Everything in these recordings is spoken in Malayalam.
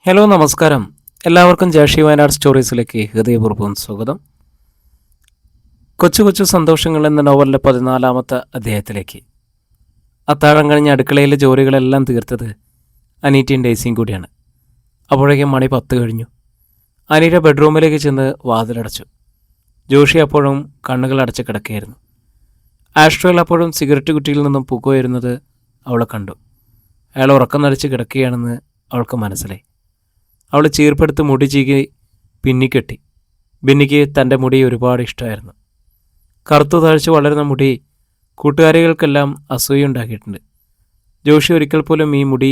ഹലോ നമസ്കാരം. എല്ലാവർക്കും ജാഷി വയനാട് സ്റ്റോറീസിലേക്ക് ഹൃദയപൂർവ്വം സ്വാഗതം. കൊച്ചു കൊച്ചു സന്തോഷങ്ങൾ എന്ന നോവലിൻ്റെ 14-ാമത്തെ അധ്യായത്തിലേക്ക്. അത്താഴം കഴിഞ്ഞ് അടുക്കളയിലെ ജോലികളെല്ലാം തീർത്തത് അനീറ്റയും ഡേസിയും കൂടിയാണ്. അപ്പോഴേക്കും മണി 10 കഴിഞ്ഞു. അനീറ്റ ബെഡ്റൂമിലേക്ക് ചെന്ന് വാതിലടച്ചു. ജോഷി അപ്പോഴും കണ്ണുകൾ അടച്ച് കിടക്കുകയായിരുന്നു. ആസ്ട്രോയിൽ അപ്പോഴും സിഗരറ്റ് കുറ്റിയിൽ നിന്നും പുകവരുന്നത് അവൾ കണ്ടു. അയാൾ ഉറക്കം നടിച്ച് കിടക്കുകയാണെന്ന് അവൾക്ക് മനസ്സിലായി. അവൾ ചീർപ്പെടുത്ത് മുടി ചീകി പിന്നിക്കെട്ടി. ബിന്നിക്ക് തൻ്റെ മുടി ഒരുപാട് ഇഷ്ടമായിരുന്നു. കറുത്തു താഴ്ച വളരുന്ന മുടി കൂട്ടുകാരികൾക്കെല്ലാം അസൂയുണ്ടാക്കിയിട്ടുണ്ട്. ജോഷി ഒരിക്കൽ പോലും ഈ മുടി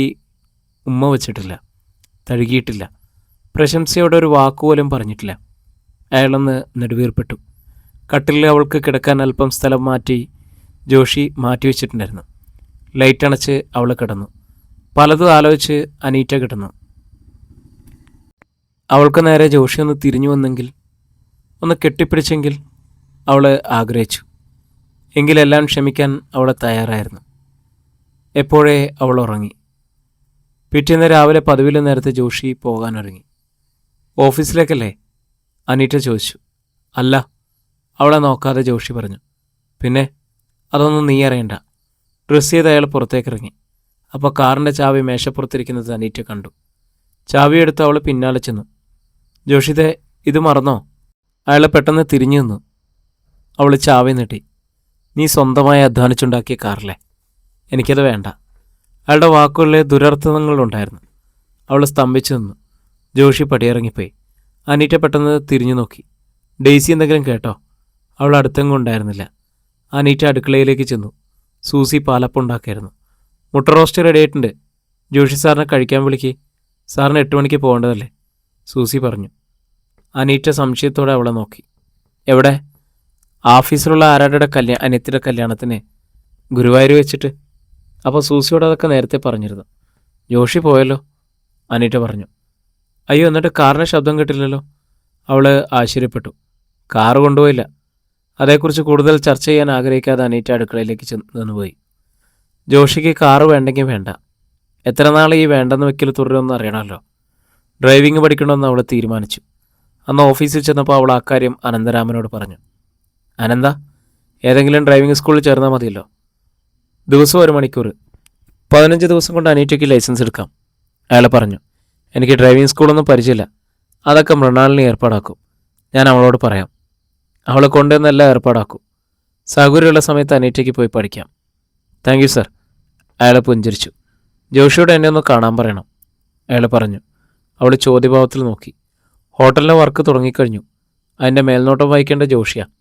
ഉമ്മ വച്ചിട്ടില്ല, തഴുകിയിട്ടില്ല, പ്രശംസയോടെ ഒരു വാക്കുപോലും പറഞ്ഞിട്ടില്ല. അയാളൊന്ന് നെടുവീർപ്പെട്ടു. കട്ടിലിൽ അവൾക്ക് കിടക്കാൻ അല്പം സ്ഥലം മാറ്റി ജോഷി മാറ്റിവെച്ചിട്ടുണ്ടായിരുന്നു. ലൈറ്റ് അണച്ച് അവൾ കിടന്നു. പലതും ആലോചിച്ച് അനീറ്റ കിടന്നു. അവൾക്ക് നേരെ ജോഷി ഒന്ന് തിരിഞ്ഞു വന്നെങ്കിൽ, ഒന്ന് കെട്ടിപ്പിടിച്ചെങ്കിൽ അവൾ ആഗ്രഹിച്ചു. എങ്കിലെല്ലാം ക്ഷമിക്കാൻ അവൾ തയ്യാറായിരുന്നു. എപ്പോഴേ അവൾ ഉറങ്ങി. പിറ്റേന്ന് രാവിലെ പതിവിലും നേരത്തെ ജോഷി പോകാനൊരുങ്ങി. ഓഫീസിലേക്കല്ലേ? അനീറ്റ ചോദിച്ചു. അല്ല, അവളെ നോക്കാതെ ജോഷി പറഞ്ഞു. പിന്നെ അതൊന്നും നീ അറിയണ്ട. ഡ്രസ്സ് ചെയ്ത് അയാൾ പുറത്തേക്കിറങ്ങി. അപ്പോൾ കാറിൻ്റെ ചാവി മേശപ്പുറത്തിരിക്കുന്നത് അനീറ്റ കണ്ടു. ചാവിയെടുത്ത് അവൾ പിന്നാലെ ചെന്നു. ജോഷിതെ, ഇത് മറന്നോ? അയാൾ പെട്ടെന്ന് തിരിഞ്ഞു നിന്നു. അവൾ ചാവി നീട്ടി. നീ സ്വന്തമായി അധ്വാനിച്ചുണ്ടാക്കിയ കാറിലെ എനിക്കത് വേണ്ട. അയാളുടെ വാക്കുകളിലെ ദുരർത്ഥങ്ങളുണ്ടായിരുന്നു. അവൾ സ്തംഭിച്ചു നിന്നു. ജോഷി പടിയിറങ്ങിപ്പോയി. അനീറ്റ പെട്ടെന്ന് തിരിഞ്ഞു നോക്കി. ഡെയ്സി എന്തെങ്കിലും കേട്ടോ? അവൾ അടുത്തെങ്ങും ഉണ്ടായിരുന്നില്ല. അനീറ്റ അടുക്കളയിലേക്ക് ചെന്നു. സൂസി പാലപ്പുണ്ടാക്കായിരുന്നു. മുട്ട റോസ്റ്റ് റെഡി ആയിട്ടുണ്ട്. ജോഷി സാറിനെ കഴിക്കാൻ വിളിക്ക്. സാറിന് 8 മണിക്ക് പോകേണ്ടതല്ലേ? സൂസി പറഞ്ഞു. അനീറ്റ സംശയത്തോടെ അവളെ നോക്കി. എവിടെ? ഓഫീസിലുള്ള ആരാടെ അനിയത്തിയുടെ കല്യാണത്തിന് ഗുരുവായൂർ വെച്ചിട്ട്. അപ്പോൾ സൂസിയോട് അതൊക്കെ നേരത്തെ പറഞ്ഞിരുന്നു. ജോഷി പോയല്ലോ, അനീറ്റ പറഞ്ഞു. അയ്യോ, എന്നിട്ട് കാറിൻ്റെ ശബ്ദം കേട്ടില്ലല്ലോ? അവൾ ആശ്ചര്യപ്പെട്ടു. കാറ് കൊണ്ടുപോയില്ല. അതേക്കുറിച്ച് കൂടുതൽ ചർച്ച ചെയ്യാൻ ആഗ്രഹിക്കാതെ അനീറ്റ അടുക്കളയിലേക്ക് ചെന്നുപോയി. ജോഷിക്ക് കാറ് വേണ്ടെങ്കിൽ വേണ്ട. എത്ര നാൾ ഈ വേണ്ടെന്ന് വെക്കൽ തുടരുമെന്ന് അറിയണമല്ലോ. ഡ്രൈവിംഗ് പഠിക്കണമെന്ന് അവൾ തീരുമാനിച്ചു. അന്ന് ഓഫീസിൽ ചെന്നപ്പോൾ അവൾ അക്കാര്യം അനന്തരാമനോട് പറഞ്ഞു. അനന്ത, ഏതെങ്കിലും ഡ്രൈവിംഗ് സ്കൂളിൽ ചേർന്നാൽ മതിയല്ലോ. ദിവസവും 1 മണിക്കൂർ, 15 ദിവസം കൊണ്ട് അനീറ്റയ്ക്ക് ലൈസൻസ് എടുക്കാം. അയാൾ പറഞ്ഞു. എനിക്ക് ഡ്രൈവിംഗ് സ്കൂളൊന്നും പരിചയമില്ല. അതൊക്കെ മൃണാളിനി ഏർപ്പാടാക്കും. ഞാൻ അവളോട് പറയാം. അവളെ കൊണ്ടുവന്നെല്ലാം ഏർപ്പാടാക്കും. സൗകര്യമുള്ള സമയത്ത് അനീറ്റയ്ക്ക് പോയി പഠിക്കാം. Thank you sir. അയാൾ പുഞ്ചിരിച്ചു. ജോഷിയോട് എന്നെ ഒന്ന് കാണാൻ പറയണം, അയാൾ പറഞ്ഞു. അവൾ ചോദ്യഭാവത്തിൽ നോക്കി. ഹോട്ടലിലെ വർക്ക് തുടങ്ങിക്കഴിഞ്ഞു. അതിൻ്റെ മേൽനോട്ടം വഹിക്കേണ്ട ജോഷിയാണ്.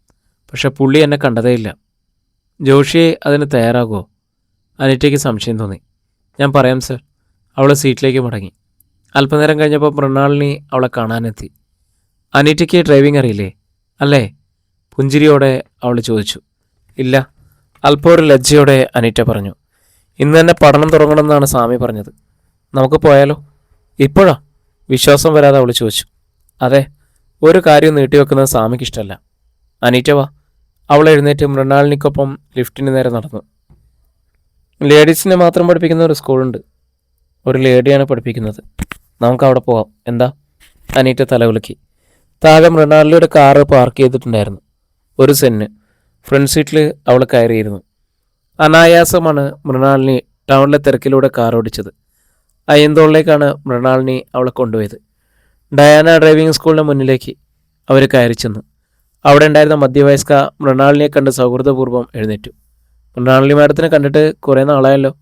പക്ഷെ പുള്ളി എന്നെ കണ്ടതേയില്ല. ജോഷിയെ അതിന് തയ്യാറാകുമോ? അനീറ്റയ്ക്ക് സംശയം തോന്നി. ഞാൻ പറയാം സർ. അവൾ സീറ്റിലേക്ക് മടങ്ങി. അല്പനേരം കഴിഞ്ഞപ്പോൾ മൃണാളിനി അവളെ കാണാനെത്തി. അനീറ്റയ്ക്ക് ഡ്രൈവിംഗ് അറിയില്ലേ? അല്ലേ? പുഞ്ചിരിയോടെ അവൾ ചോദിച്ചു. ഇല്ല. അല്പം ഒരു ലജ്ജയോടെ അനീറ്റ പറഞ്ഞു. ഇന്ന് തന്നെ പഠനം തുടങ്ങണമെന്നാണ് സ്വാമി പറഞ്ഞത്. നമുക്ക് പോയാലോ? ഇപ്പോഴാ? വിശ്വാസം വരാതെ അവൾ ചോദിച്ചു. അതെ, ഒരു കാര്യം നീട്ടിവെക്കുന്നത് സ്വാമിക്ക് ഇഷ്ടമല്ല. അനീറ്റ വാ. അവൾ എഴുന്നേറ്റ് മൃണാളിനിക്കൊപ്പം ലിഫ്റ്റിന് നേരെ നടന്നു. ലേഡീസിനെ മാത്രം പഠിപ്പിക്കുന്ന ഒരു സ്കൂളുണ്ട്. ഒരു ലേഡിയാണ് പഠിപ്പിക്കുന്നത്. നമുക്ക് അവിടെ പോകാം. എന്താ? അനീറ്റ തലകുലുക്കി. താഴെ മൃണാളിനിയുടെ കാറ് പാർക്ക് ചെയ്തിട്ടുണ്ടായിരുന്നു. ഒരു സെന്ന് ഫ്രണ്ട് സീറ്റിൽ അവൾ കയറിയിരുന്നു. അനായാസമാണ് മൃണാളിനി ടൗണിലെ തിരക്കിലൂടെ കാർ ഓടിച്ചത്. അയ്യന്തോളിലേക്കാണ് മൃണാളിനി അവളെ കൊണ്ടുപോയത്. ഡയാന ഡ്രൈവിംഗ് സ്കൂളിന് മുന്നിലേക്ക് അവർ കയറി ചെന്നു. അവിടെ ഉണ്ടായിരുന്ന മധ്യവയസ്ക മൃണാളിനിയെ കണ്ട് സൗഹൃദപൂർവ്വം എഴുന്നേറ്റു. മൃണാളിനി മാഡത്തിനെ കണ്ടിട്ട് കുറേ നാളായല്ലോ.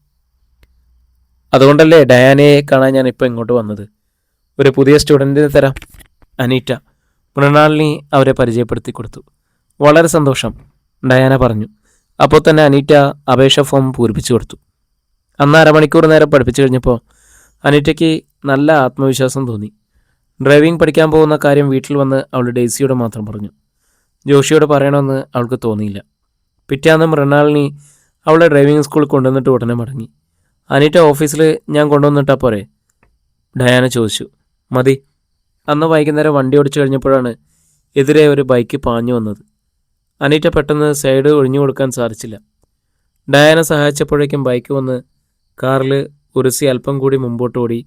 അതുകൊണ്ടല്ലേ ഡയാനയെ കാണാൻ ഞാൻ ഇപ്പോൾ ഇങ്ങോട്ട് വന്നത്. ഒരു പുതിയ സ്റ്റുഡൻറ്റിനെ തരാം. അനീറ്റ മൃണാളിനി അവരെ പരിചയപ്പെടുത്തി കൊടുത്തു. വളരെ സന്തോഷം, ഡയാന പറഞ്ഞു. അപ്പോൾ തന്നെ അനീറ്റ അപേക്ഷ ഫോം പൂരിപ്പിച്ചു കൊടുത്തു. അന്ന് 1/2 മണിക്കൂർ നേരം പഠിപ്പിച്ചു കഴിഞ്ഞപ്പോൾ അനീറ്റയ്ക്ക് നല്ല ആത്മവിശ്വാസം തോന്നി. ഡ്രൈവിംഗ് പഠിക്കാൻ പോകുന്ന കാര്യം വീട്ടിൽ വന്ന് അവൾ ഡെയ്സിയോട് മാത്രം പറഞ്ഞു. ജോഷിയോട് പറയണമെന്ന് അവൾക്ക് തോന്നിയില്ല. പിറ്റേന്ന് മൃണാളിനി അവളെ ഡ്രൈവിംഗ് സ്കൂളിൽ കൊണ്ടുവന്നിട്ട് ഉടനെ മടങ്ങി. അനീറ്റ ഓഫീസിൽ ഞാൻ കൊണ്ടുവന്നിട്ടാ പോരെ? ഡയാന ചോദിച്ചു. മതി. അന്ന് വൈകുന്നേരം വണ്ടി ഓടിച്ചു കഴിഞ്ഞപ്പോഴാണ് എതിരെ ഒരു ബൈക്ക് പാഞ്ഞു വന്നത്. അനീറ്റ പെട്ടെന്ന് സൈഡ് ഒഴിഞ്ഞു കൊടുക്കാൻ സാധിച്ചില്ല. ഡയാന സഹായിച്ചപ്പോഴേക്കും ബൈക്ക് വന്ന് കാറിൽ ഉരസി അല്പം കൂടി മുമ്പോട്ട് ഓടി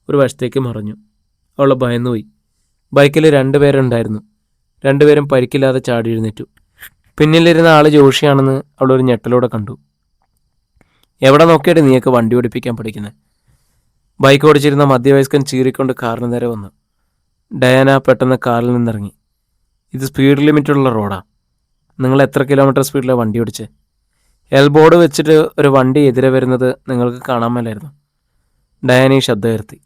ഒരു വശത്തേക്ക് മറഞ്ഞു. അവൾ ഭയന്നുപോയി. ബൈക്കിൽ 2 പേരുണ്ടായിരുന്നു. 2 പേരും പരിക്കില്ലാതെ ചാടി എഴുന്നേറ്റു. പിന്നിലിരുന്ന ആൾ ജോഷിയാണെന്ന് അവളൊരു ഞെട്ടലോടെ കണ്ടു. എവിടെ നോക്കിയിട്ട് നീയൊക്കെ വണ്ടി ഓടിപ്പിക്കാൻ പഠിക്കുന്നത്? ബൈക്ക് ഓടിച്ചിരുന്ന മധ്യവയസ്കൻ ചീറിക്കൊണ്ട് കാറിന് നേരെ വന്നു. ഡയാന പെട്ടെന്ന് കാറിൽ നിന്നിറങ്ങി. ഇത് സ്പീഡ് ലിമിറ്റുള്ള റോഡാണ്. നിങ്ങൾ എത്ര കിലോമീറ്റർ സ്പീഡിലാണ് വണ്ടി ഓടിച്ച്? എൽബോർഡ് വെച്ചിട്ട് ഒരു വണ്ടി എതിരെ വരുന്നത് നിങ്ങൾക്ക് കാണാൻ മേലായിരുന്നു. ഡയാന ശബ്ദം ഉയർത്തി.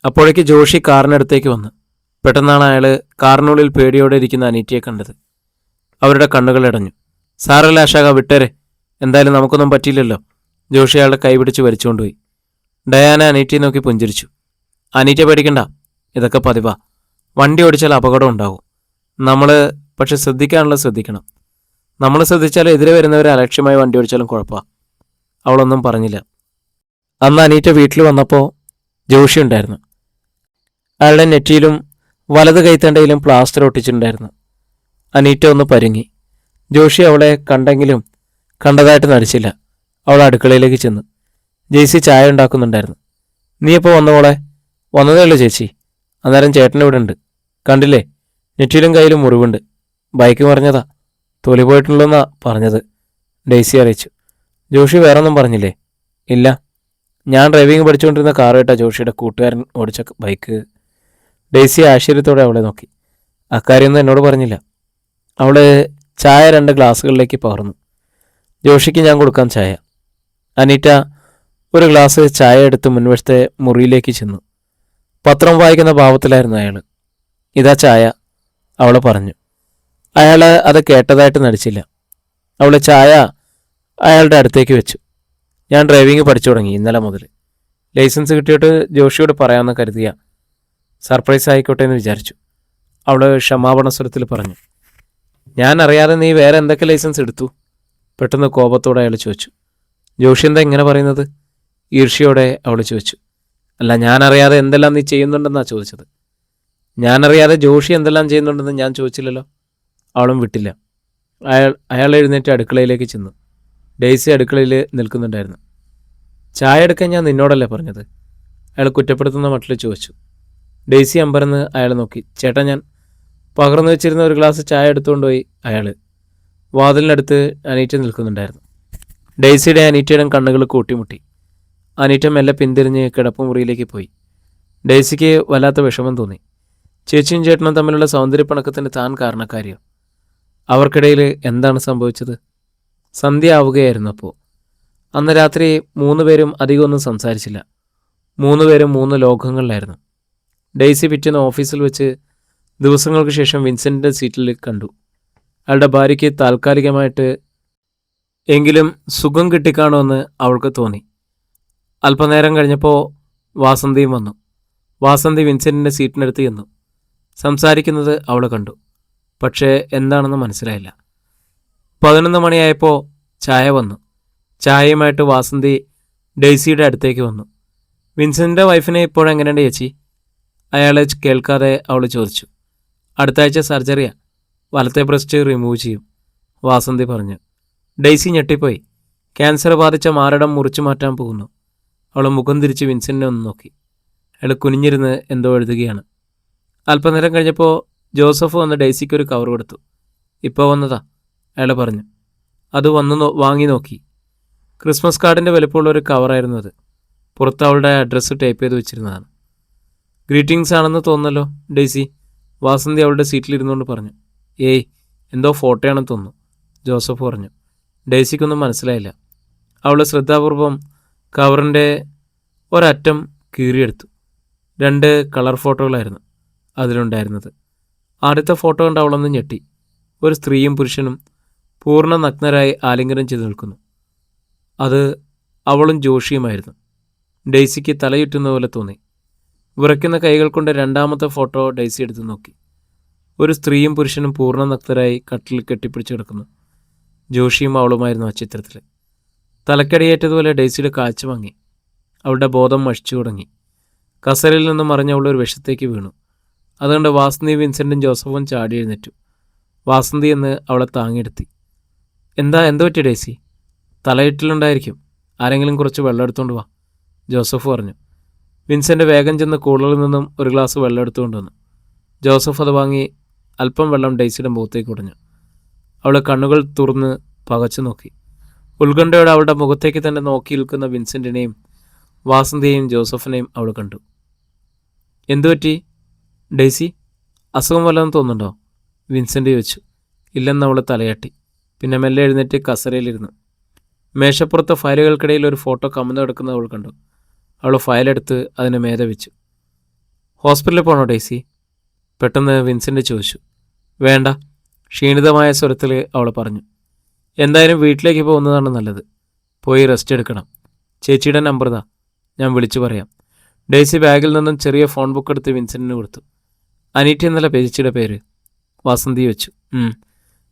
അപ്പോഴേക്ക് ജോഷി കാറിനടുത്തേക്ക് വന്നു. പെട്ടെന്നാണ് അയാൾ കാറിനുള്ളിൽ പേടിയോടെ ഇരിക്കുന്ന അനീറ്റയെ കണ്ടത്. അവരുടെ കണ്ണുകൾ ഇടഞ്ഞു. സാറല്ല അശാക, വിട്ടേരെ, എന്തായാലും നമുക്കൊന്നും പറ്റിയില്ലല്ലോ. ജോഷി അയാളുടെ കൈപിടിച്ച് വലിച്ചുകൊണ്ടുപോയി. ഡയാന അനീറ്റയെ നോക്കി പുഞ്ചിരിച്ചു. അനീറ്റ പേടിക്കണ്ട, ഇതൊക്കെ പതിവാ. വണ്ടി ഓടിച്ചാൽ അപകടം ഉണ്ടാകും. നമ്മൾ പക്ഷെ ശ്രദ്ധിക്കണം. നമ്മൾ ശ്രദ്ധിച്ചാൽ എതിരെ വരുന്നവരെ അലക്ഷ്യമായി വണ്ടി ഓടിച്ചാലും കുഴപ്പമാണ്. അവളൊന്നും പറഞ്ഞില്ല. അന്ന് അനീറ്റ വീട്ടിൽ വന്നപ്പോൾ ജോഷി ഉണ്ടായിരുന്നു. അയാളുടെ നെറ്റിയിലും വലത് കൈത്തണ്ടയിലും പ്ലാസ്റ്റർ ഒട്ടിച്ചിട്ടുണ്ടായിരുന്നു. അനീറ്റ ഒന്ന് പരുങ്ങി. ജോഷി അവളെ കണ്ടെങ്കിലും കണ്ടതായിട്ട് നടിച്ചില്ല. അവൾ അടുക്കളയിലേക്ക് ചെന്നു. ജെയ്സി ചായ ഉണ്ടാക്കുന്നുണ്ടായിരുന്നു. നീ എപ്പോൾ വന്നോളെ? വന്നതേ ഉള്ളൂ ചേച്ചി. അന്നേരം ചേട്ടനിവിടെ ഉണ്ട്. കണ്ടില്ലേ, നെറ്റിയിലും കയ്യിലും മുറിവുണ്ട്. ബൈക്ക് മറിഞ്ഞതാ, തൊലി പോയിട്ടുള്ളൂന്നാ പറഞ്ഞത്, ഡെയ്സി അറിയിച്ചു. ജോഷി വേറൊന്നും പറഞ്ഞില്ലേ? ഇല്ല, ഞാൻ ഡ്രൈവിംഗ് പഠിച്ചുകൊണ്ടിരുന്ന കാർ കേട്ടാ ജോഷിയുടെ കൂട്ടുകാരൻ ഓടിച്ച ബൈക്ക്. ഡെയ്സി ആശ്ചര്യത്തോടെ അവളെ നോക്കി. അക്കാര്യമൊന്നും എന്നോട് പറഞ്ഞില്ല. അവൾ ചായ 2 ഗ്ലാസ്സുകളിലേക്ക് പകർന്നു. ജോഷിക്ക് ഞാൻ കൊടുക്കാം ചായ. അനീറ്റ ഒരു ഗ്ലാസ് ചായ എടുത്ത് മുൻവശത്തെ മുറിയിലേക്ക് ചെന്നു. പത്രം വായിക്കുന്ന ഭാവത്തിലായിരുന്നു അയാൾ. ഇതാ ചായ, അവൾ പറഞ്ഞു. അയാൾ അത് കേട്ടതായിട്ട് നടിച്ചില്ല. അവൾ ചായ അയാളുടെ അടുത്തേക്ക് വെച്ചു. ഞാൻ ഡ്രൈവിംഗ് പഠിച്ചു തുടങ്ങി ഇന്നലെ മുതൽ. ലൈസൻസ് കിട്ടിയിട്ട് ജോഷിയോട് പറയാമെന്ന് കരുതിയ. സർപ്രൈസ് ആയിക്കോട്ടെ എന്ന് വിചാരിച്ചു. അവൾ ക്ഷമാപണ സ്വരത്തിൽ പറഞ്ഞു. ഞാൻ അറിയാതെ നീ വേറെ എന്തൊക്കെ ലൈസൻസ് എടുത്തു? പെട്ടെന്ന് കോപത്തോടെ അയാൾ ചോദിച്ചു. ജോഷി എന്താ ഇങ്ങനെ പറയുന്നത്? ഈർഷ്യയോടെ അവൾ ചോദിച്ചു. അല്ല, ഞാനറിയാതെ എന്തെല്ലാം നീ ചെയ്യുന്നുണ്ടെന്നാണ് ചോദിച്ചത്. ഞാനറിയാതെ ജോഷി എന്തെല്ലാം ചെയ്യുന്നുണ്ടെന്ന് ഞാൻ ചോദിച്ചില്ലല്ലോ. അവളും വിട്ടില്ല. അയാൾ എഴുന്നേറ്റ് അടുക്കളയിലേക്ക് ചെന്നു. ഡെയ്സി അടുക്കളയിൽ നിൽക്കുന്നുണ്ടായിരുന്നു. ചായ എടുക്കാൻ ഞാൻ നിന്നോടല്ലേ പറഞ്ഞത്? അയാൾ കുറ്റപ്പെടുത്തുന്ന മട്ടിൽ ചോദിച്ചു. ഡെയ്സി അമ്പരന്ന് അയാൾ നോക്കി. ചേട്ടാ, ഞാൻ പകർന്നു വെച്ചിരുന്ന ഒരു ഗ്ലാസ് ചായ എടുത്തുകൊണ്ടുപോയി. അയാൾ വാതിലിനടുത്ത് അനീറ്റ നിൽക്കുന്നുണ്ടായിരുന്നു. ഡെയ്സിയുടെ അനീറ്റയുടെ കണ്ണുകൾ കൂട്ടിമുട്ടി. അനീറ്റ മെല്ലെ പിന്തിരിഞ്ഞ് കിടപ്പുമുറിയിലേക്ക് പോയി. ഡെയ്സിക്ക് വല്ലാത്ത വിഷമം തോന്നി. ചേച്ചിയും ചേട്ടനും തമ്മിലുള്ള സൗന്ദര്യപ്പണക്കത്തിന് താൻ കാരണക്കാരിയോ? അവർക്കിടയിൽ എന്താണ് സംഭവിച്ചത്? സന്ധ്യ ആവുകയായിരുന്നു അപ്പോൾ. അന്ന് രാത്രി 3 പേരും അധികമൊന്നും സംസാരിച്ചില്ല. 3 പേരും 3 ലോകങ്ങളിലായിരുന്നു. ഡെയ്സി പിറ്റേന്ന് ഓഫീസിൽ വെച്ച് ദിവസങ്ങൾക്ക് ശേഷം വിൻസെൻറ്റിൻ്റെ സീറ്റിൽ കണ്ടു. അയാളുടെ ഭാര്യയ്ക്ക് താൽക്കാലികമായിട്ട് എങ്കിലും സുഖം കിട്ടിക്കാണുമെന്ന് അവൾക്ക് തോന്നി. അല്പനേരം കഴിഞ്ഞപ്പോൾ വാസന്തിയും വന്നു. വാസന്തി വിൻസെൻറ്റിൻ്റെ സീറ്റിനടുത്ത് ചെന്നു. സംസാരിക്കുന്നത് അവൾ കണ്ടു. പക്ഷേ എന്താണെന്ന് മനസ്സിലായില്ല. 11 മണിയായപ്പോൾ ചായ വന്നു. ചായയുമായിട്ട് വാസന്തി ഡെയ്സിയുടെ അടുത്തേക്ക് വന്നു. വിൻസെൻറ്റിൻ്റെ വൈഫിനെ ഇപ്പോഴെങ്ങനെയുണ്ട് ചേച്ചി? അയാൾ കേൾക്കാതെ അവൾ ചോദിച്ചു. അടുത്ത ആഴ്ച സർജറിയാ, വലത്തെ ബ്രസ്റ്റ് റിമൂവ് ചെയ്യും, വാസന്തി പറഞ്ഞു. ഡെയ്സി ഞെട്ടിപ്പോയി. ക്യാൻസർ ബാധിച്ച മാരടം മുറിച്ചു മാറ്റാൻ പോകുന്നു. അവൾ മുഖം തിരിച്ച് വിൻസെൻറ്റിനെ ഒന്ന് നോക്കി. അയാൾ കുനിഞ്ഞിരുന്ന് എന്തോ എഴുതുകയാണ്. അല്പനേരം കഴിഞ്ഞപ്പോൾ ജോസഫ് വന്ന് ഡെയ്സിക്കൊരു കവർ കൊടുത്തു. ഇപ്പോൾ വന്നതാ, അയാൾ പറഞ്ഞു. അത് വാങ്ങി നോക്കി. ക്രിസ്മസ് കാർഡിൻ്റെ വലുപ്പമുള്ള ഒരു കവറായിരുന്നു അത്. പുറത്ത് അവളുടെ അഡ്രസ്സ് ടൈപ്പ് ചെയ്ത് വെച്ചിരുന്നതാണ്. ഗ്രീറ്റിംഗ്സ് ആണെന്ന് തോന്നല്ലോ ഡെയ്സി, വാസന്തി അവളുടെ സീറ്റിലിരുന്നുകൊണ്ട് പറഞ്ഞു. ഏയ്, എന്തോ ഫോട്ടോയാണെന്ന് തോന്നുന്നു, ജോസഫ് പറഞ്ഞു. ഡെയ്സിക്കൊന്നും മനസ്സിലായില്ല. അവൾ ശ്രദ്ധാപൂർവം കവറിൻ്റെ ഒരറ്റം കീറിയെടുത്തു. 2 കളർ ഫോട്ടോകളായിരുന്നു അതിലുണ്ടായിരുന്നത്. ആദ്യത്തെ ഫോട്ടോ കണ്ട് അവളൊന്ന് ഞെട്ടി. ഒരു സ്ത്രീയും പുരുഷനും പൂർണ്ണ നഗ്നരായി ആലിംഗനം ചെയ്തു നിൽക്കുന്നു. അത് അവളും ജോഷിയുമായിരുന്നു. ഡെയ്സിക്ക് തലയുറ്റുന്ന പോലെ തോന്നി. വിറയ്ക്കുന്ന കൈകൾ കൊണ്ട് 2ാമത്തെ ഫോട്ടോ ഡെയ്സി എടുത്തു നോക്കി. ഒരു സ്ത്രീയും പുരുഷനും പൂർണ്ണ നഗ്നരായി കട്ടിൽ കെട്ടിപ്പിടിച്ച് കിടക്കുന്നു. ജോഷിയും അവളുമായിരുന്നു ആ ചിത്രത്തിൽ. തലക്കടിയേറ്റതുപോലെ ഡെയ്സിയുടെ കാഴ്ച മങ്ങി. അവളുടെ ബോധം മഷിച്ചു തുടങ്ങി. കസരയിൽ നിന്നും മറിഞ്ഞ അവളൊരു വിഷത്തേക്ക് വീണു. അതുകൊണ്ട് വാസന്തി, വിൻസെൻറ്റും ജോസഫും ചാടി എഴുന്നേറ്റു. വാസന്തി എന്ന് അവളെ താങ്ങിയെടുത്തി. എന്ത് പറ്റി ഡെയ്സി? തലയിട്ടിലുണ്ടായിരിക്കും, ആരെങ്കിലും കുറച്ച് വെള്ളം എടുത്തുകൊണ്ട് വാ, ജോസഫ് പറഞ്ഞു. വിൻസെൻ്റ് വേഗം ചെന്ന് കൂളറിൽ നിന്നും ഒരു ഗ്ലാസ് വെള്ളം എടുത്തുകൊണ്ടുവന്നു. ജോസഫ് അത് വാങ്ങി അല്പം വെള്ളം ഡെയ്സിയുടെ മുഖത്തേക്ക് കുടഞ്ഞു. അവൾ കണ്ണുകൾ തുറന്ന് പകച്ചു നോക്കി. ഉത്കണ്ഠയോടെ അവളുടെ മുഖത്തേക്ക് തന്നെ നോക്കി നിൽക്കുന്ന വിൻസെൻറ്റിനെയും വാസന്തിയെയും ജോസഫിനെയും അവൾ കണ്ടു. എന്തുപറ്റി ഡെയ്സി? അസുഖം വല്ലതും തോന്നുന്നുണ്ടോ? വിൻസെൻ്റ് ചോദിച്ചു. ഇല്ലെന്ന് അവൾ തലയാട്ടി. പിന്നെ മെല്ലെ എഴുന്നേറ്റ് കസരയിലിരുന്നു. മേശപ്പുറത്ത് ഫയലുകൾക്കിടയിൽ ഒരു ഫോട്ടോ കമന്ന് കിടക്കുന്നത് അവൾ കണ്ടു. അവൾ ഫയലെടുത്ത് അതിന് മേലെ വെച്ചു. ഹോസ്പിറ്റലിൽ പോകണോ ഡെയ്സി? പെട്ടെന്ന് വിൻസെൻ്റ് ചോദിച്ചു. വേണ്ട, ക്ഷീണിതമായ സ്വരത്തിൽ അവൾ പറഞ്ഞു. എന്തായാലും വീട്ടിലേക്ക് പോകുന്നതാണ് നല്ലത്. പോയി റെസ്റ്റ് എടുക്കണം. ചേച്ചിയുടെ നമ്പർ താ, ഞാൻ വിളിച്ചു പറയാം. ഡെയ്സി ബാഗിൽ നിന്നും ചെറിയ ഫോൺ ബുക്ക് എടുത്ത് വിൻസെൻറ്റിന് കൊടുത്തു. അനീറ്റ എന്നല്ല ചേച്ചിയുടെ പേര്? വാസന്തി വെച്ചു.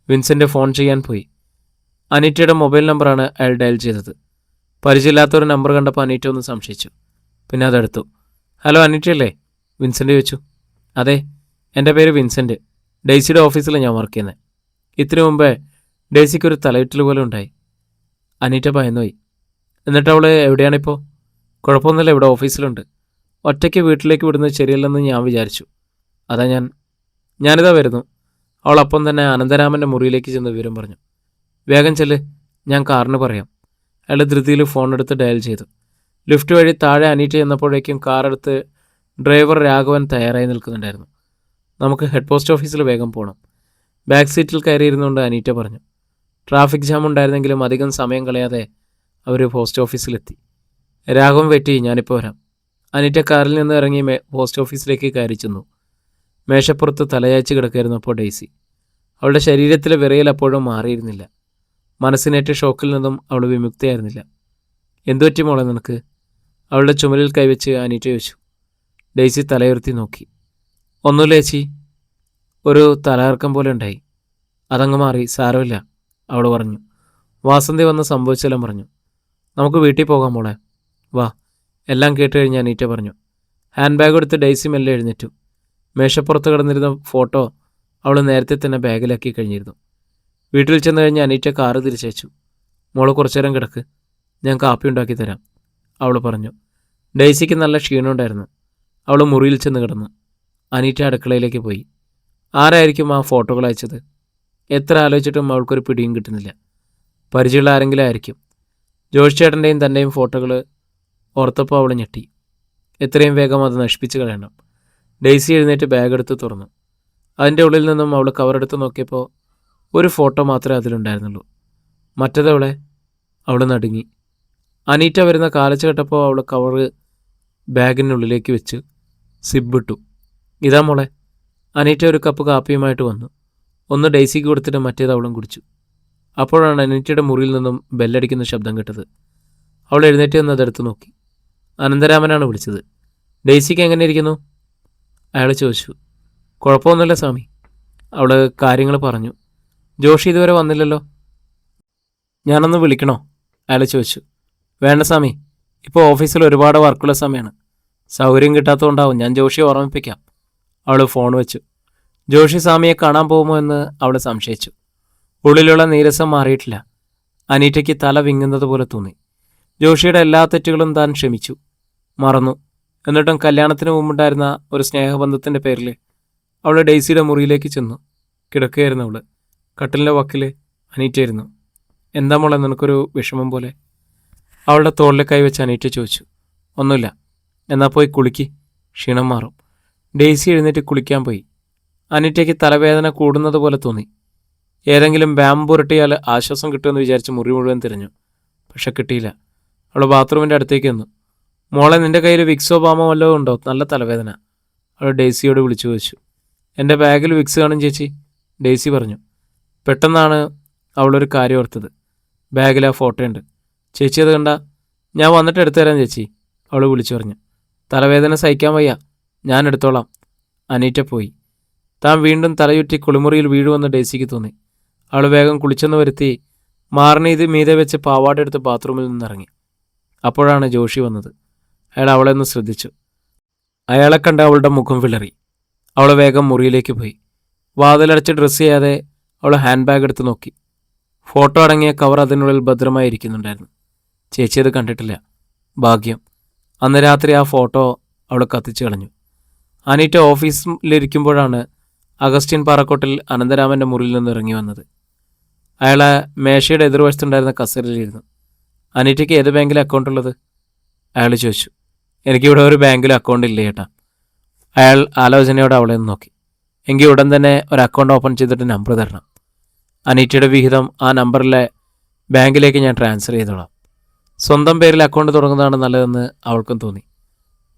വിൻസെൻ്റ് ഫോൺ ചെയ്യാൻ പോയി. അനീറ്റയുടെ മൊബൈൽ നമ്പറാണ് അയാൾ ഡയൽ ചെയ്തത്. പരിചയമില്ലാത്തൊരു നമ്പർ കണ്ടപ്പോൾ അനീറ്റ ഒന്ന് സംശയിച്ചു. പിന്നെ അതെടുത്തു. ഹലോ അനീറ്റയല്ലേ? വിൻസെൻ്റ് ചോദിച്ചു. അതെ, എൻ്റെ പേര് വിൻസെൻ്റ്. ഡെയ്സിയുടെ ഓഫീസിൽ ഞാൻ വർക്ക് ചെയ്യുന്നത്. ഇത്തിരി മുമ്പേ ഡെയ്സിക്കൊരു തലയിട്ടൽ പോലെ ഉണ്ടായി. അനീറ്റ ഭയന്നുപോയി. എന്നിട്ട് അവൾ എവിടെയാണിപ്പോൾ? കുഴപ്പമൊന്നുമില്ല, ഇവിടെ ഓഫീസിലുണ്ട്. ഒറ്റയ്ക്ക് വീട്ടിലേക്ക് വിടുന്നത് ശരിയല്ലെന്ന് ഞാൻ വിചാരിച്ചു. അതാ ഞാനിതാ വരുന്നു. അവൾ അപ്പം തന്നെ അനന്തരാമൻ്റെ മുറിയിലേക്ക് ചെന്ന് വിവരം പറഞ്ഞു. വേഗം ചെല്ല്, ഞാൻ കാറിന് പറയാം. അയാൾ ധൃതിയിൽ ഫോൺ എടുത്ത് ഡയൽ ചെയ്തു. ലിഫ്റ്റ് വഴി താഴെ അനീറ്റ ചെന്നപ്പോഴേക്കും കാറെടുത്ത് ഡ്രൈവർ രാഘവൻ തയ്യാറായി നിൽക്കുന്നുണ്ടായിരുന്നു. നമുക്ക് ഹെഡ് പോസ്റ്റ് ഓഫീസിൽ വേഗം പോകണം. ബാക്ക് സീറ്റിൽ കയറിയിരുന്നുകൊണ്ട് അനീറ്റ പറഞ്ഞു. ട്രാഫിക് ജാം ഉണ്ടായിരുന്നെങ്കിലും അധികം സമയം കളയാതെ അവർ പോസ്റ്റ് ഓഫീസിലെത്തി. രാഘവൻ വെറ്റി, ഞാനിപ്പോൾ വരാം. അനീറ്റ കാറിൽ നിന്ന് ഇറങ്ങി പോസ്റ്റ് ഓഫീസിലേക്ക് കയറി ചെന്നു. മേശപ്പുറത്ത് തലയാഴ്ച കിടക്കായിരുന്നു അപ്പോൾ ഡെയ്സി. അവളുടെ ശരീരത്തിലെ വിറയൽ അപ്പോഴും മാറിയിരുന്നില്ല. മനസ്സിനേറ്റ ഷോക്കിൽ നിന്നും അവൾ വിമുക്തയായിരുന്നില്ല. എന്തുപറ്റി മോളെ നിനക്ക്? അവളുടെ ചുമലിൽ കൈവച്ച് അനീറ്റ ചോദിച്ചു. ഡെയ്സി തലയുയർത്തി നോക്കി. ഒന്നുമില്ല ചേച്ചി, ഒരു തലകറക്കം പോലെ ഉണ്ടായി. അതങ്ങ് മാറി, സാരമില്ല, അവൾ പറഞ്ഞു. വാസന്തി വന്ന് സംഭവിച്ചെല്ലാം പറഞ്ഞു. നമുക്ക് വീട്ടിൽ പോകാം മോളെ, വാ. എല്ലാം കേട്ട് കഴിഞ്ഞ് അനീറ്റ പറഞ്ഞു. ഹാൻഡ് ബാഗ് എടുത്ത് ഡെയ്സി മെല്ലെ എഴുന്നേറ്റു. മേശപ്പുറത്ത് കിടന്നിരുന്ന ഫോട്ടോ അവൾ നേരത്തെ തന്നെ ബാഗിലാക്കി കഴിഞ്ഞിരുന്നു. വീട്ടിൽ ചെന്ന് കഴിഞ്ഞ് അനീറ്റ കാറ് തിരിച്ചയച്ചു. മോള് കുറച്ചു നേരം കിടക്ക്, ഞാൻ കാപ്പി ഉണ്ടാക്കി തരാം, അവൾ പറഞ്ഞു. ഡെയ്സിക്ക് നല്ല ക്ഷീണമുണ്ടായിരുന്നു. അവൾ മുറിയിൽ ചെന്ന് കിടന്നു. അനീറ്റ അടുക്കളയിലേക്ക് പോയി. ആരായിരിക്കും ആ ഫോട്ടോകൾ അയച്ചത്? എത്ര ആലോചിച്ചിട്ടും അവൾക്കൊരു പിടിയും കിട്ടുന്നില്ല. പരിചയമുള്ള ആരെങ്കിലും ആയിരിക്കും. ജോഷ് ചേട്ടൻ്റെയും തൻ്റെയും ഫോട്ടോകൾ ഓർത്തപ്പോൾ അവൾ ഞെട്ടി. എത്രയും വേഗം അത് നശിപ്പിച്ച് കളയണം. ഡെയ്സി എഴുന്നേറ്റ് ബാഗ് എടുത്ത് തുറന്നു. അതിൻ്റെ ഉള്ളിൽ നിന്നും അവൾ കവറെടുത്ത് നോക്കിയപ്പോൾ ഒരു ഫോട്ടോ മാത്രമേ അതിലുണ്ടായിരുന്നുള്ളൂ. മറ്റേതവളെ അവൾ നടുങ്ങി. അനീറ്റ വരുന്ന കാലച്ച് കേട്ടപ്പോൾ അവൾ കവറ് ബാഗിനുള്ളിലേക്ക് വെച്ച് സിബിട്ടു. ഇതാ മോളെ. അനീറ്റ ഒരു കപ്പ് കാപ്പിയുമായിട്ട് വന്നു. ഒന്ന് ഡെയ്സിക്ക് കൊടുത്തിട്ട് മറ്റേത് അവളും കുടിച്ചു. അപ്പോഴാണ് അനീറ്റയുടെ മുറിയിൽ നിന്നും ബെല്ലടിക്കുന്ന ശബ്ദം കേട്ടത്. അവൾ എഴുന്നേറ്റ് നിന്ന് അതെടുത്ത് നോക്കി. അനന്തരാമനാണ് വിളിച്ചത്. ഡെയ്സിക്ക് എങ്ങനെ ഇരിക്കുന്നു? അയാൾ ചോദിച്ചു. കുഴപ്പമൊന്നുമില്ല സ്വാമി, അവൾ കാര്യങ്ങൾ പറഞ്ഞു. ജോഷി ഇതുവരെ വന്നില്ലല്ലോ. ഞാനൊന്ന് വിളിക്കണോ? അയാൾ ചോദിച്ചു. വേണ്ട സ്വാമി, ഇപ്പോൾ ഓഫീസിൽ ഒരുപാട് വർക്കുള്ള സമയമാണ്. സൗകര്യം കിട്ടാത്തതുകൊണ്ടാവും. ഞാൻ ജോഷിയെ ഓർമ്മിപ്പിക്കാം. അവൾ ഫോൺ വെച്ചു. ജോഷി സ്വാമിയെ കാണാൻ പോകുമോ എന്ന് അവൾ സംശയിച്ചു. ഉള്ളിലുള്ള നീരസം മാറിയിട്ടില്ല. അനീറ്റയ്ക്ക് തല വിങ്ങുന്നത് പോലെ തോന്നി. ജോഷിയുടെ എല്ലാ തെറ്റുകളും താൻ ക്ഷമിച്ചു, മറന്നു. എന്നിട്ടും കല്യാണത്തിന് മുമ്പുണ്ടായിരുന്ന ഒരു സ്നേഹബന്ധത്തിൻ്റെ പേരിൽ അവൾ ഡെയ്സിയുടെ മുറിയിലേക്ക് ചെന്നു. കിടക്കുകയായിരുന്നു അവൾ. കട്ടിലിൻ്റെ വക്കിൽ അനീറ്റയായിരുന്നു. എന്താ മോളെ, നിനക്കൊരു വിഷമം പോലെ? അവളുടെ തോളിൽ കൈവച്ച് അനീറ്റ ചോദിച്ചു. ഒന്നുമില്ല. എന്നാൽ പോയി കുളിക്ക്, ക്ഷീണം മാറും. ഡെയ്സി എഴുന്നേറ്റ് കുളിക്കാൻ പോയി. അനീറ്റയ്ക്ക് തലവേദന കൂടുന്നത് പോലെ തോന്നി. ഏതെങ്കിലും ബാമ്പ് പുരട്ടിയാൽ ആശ്വാസം കിട്ടുമെന്ന് വിചാരിച്ച് മുറി മുഴുവൻ തിരഞ്ഞു. പക്ഷെ കിട്ടിയില്ല. അവൾ ബാത്റൂമിൻ്റെ അടുത്തേക്ക് വന്നു. മോളെ, നിൻ്റെ കയ്യിൽ വിക്സോ ബാമോ വല്ലതും ഉണ്ടോ? നല്ല തലവേദന, അവൾ ഡെയ്സിയോട് വിളിച്ചു ചോദിച്ചു. എൻ്റെ ബാഗിൽ വിക്സ് കാണും ചേച്ചി, ഡെയ്സി പറഞ്ഞു. പെട്ടെന്നാണ് അവളൊരു കാര്യം ഓർത്തത്. ബാഗിൽ ആ ഫോട്ടോ ഉണ്ട്. ചേച്ചി അത് കണ്ട? ഞാൻ വന്നിട്ട് എടുത്തു തരാം ചേച്ചി, അവൾ വിളിച്ചു പറഞ്ഞു. തലവേദന സഹിക്കാൻ വയ്യ, ഞാൻ എടുത്തോളാം. അനീറ്റ പോയി. താൻ വീണ്ടും തലയുറ്റി കുളിമുറിയിൽ വീഴുവെന്ന് ഡെയ്സിക്ക് തോന്നി. അവൾ വേഗം കുളിച്ചെന്ന് വരുത്തി മാറിനീതി മീതെ വെച്ച് പാവാടെടുത്ത് ബാത്റൂമിൽ നിന്നിറങ്ങി. അപ്പോഴാണ് ജോഷി വന്നത്. അയാൾ അവളെ ഒന്ന് ശ്രദ്ധിച്ചു. അയാളെ കണ്ട് അവളുടെ മുഖം വിളറി. അവൾ വേഗം മുറിയിലേക്ക് പോയി. വാതിലടച്ച് ഡ്രസ്സ് ചെയ്യാതെ അവൾ ഹാൻഡ് ബാഗ് എടുത്ത് നോക്കി. ഫോട്ടോ അടങ്ങിയ കവർ അതിനുള്ളിൽ ഭദ്രമായി ഇരിക്കുന്നുണ്ടായിരുന്നു. ചേച്ചി അത് കണ്ടിട്ടില്ല. ഭാഗ്യം. അന്ന് രാത്രി ആ ഫോട്ടോ അവൾ കത്തിച്ചു കളഞ്ഞു. അനീറ്റ ഓഫീസിലിരിക്കുമ്പോഴാണ് അഗസ്റ്റിൻ പാറക്കോട്ടിൽ അനന്തരാമൻ്റെ മുറിയിൽ നിന്ന് ഇറങ്ങി വന്നത്. അയാളെ മേശയുടെ എതിർവശത്തുണ്ടായിരുന്ന കസേരയിലിരുന്നു. അനീറ്റയ്ക്ക് ഏത് ബാങ്കിലെ അക്കൗണ്ട് ഉള്ളത്? അയാൾ ചോദിച്ചു. എനിക്കിവിടെ ഒരു ബാങ്കിലും അക്കൗണ്ട് ഇല്ല ചേട്ടാ. അയാൾ ആലോചനയോടെ അവളെ ഒന്ന് നോക്കി. എങ്കിൽ ഉടൻ തന്നെ ഒരു അക്കൗണ്ട് ഓപ്പൺ ചെയ്തിട്ട് നമ്പർ തരണം. അനീറ്റയുടെ വിഹിതം ആ നമ്പറിലെ ബാങ്കിലേക്ക് ഞാൻ ട്രാൻസ്ഫർ ചെയ്തോളാം. സ്വന്തം പേരിൽ അക്കൗണ്ട് തുടങ്ങുന്നതാണ് നല്ലതെന്ന് അവൾക്കും തോന്നി.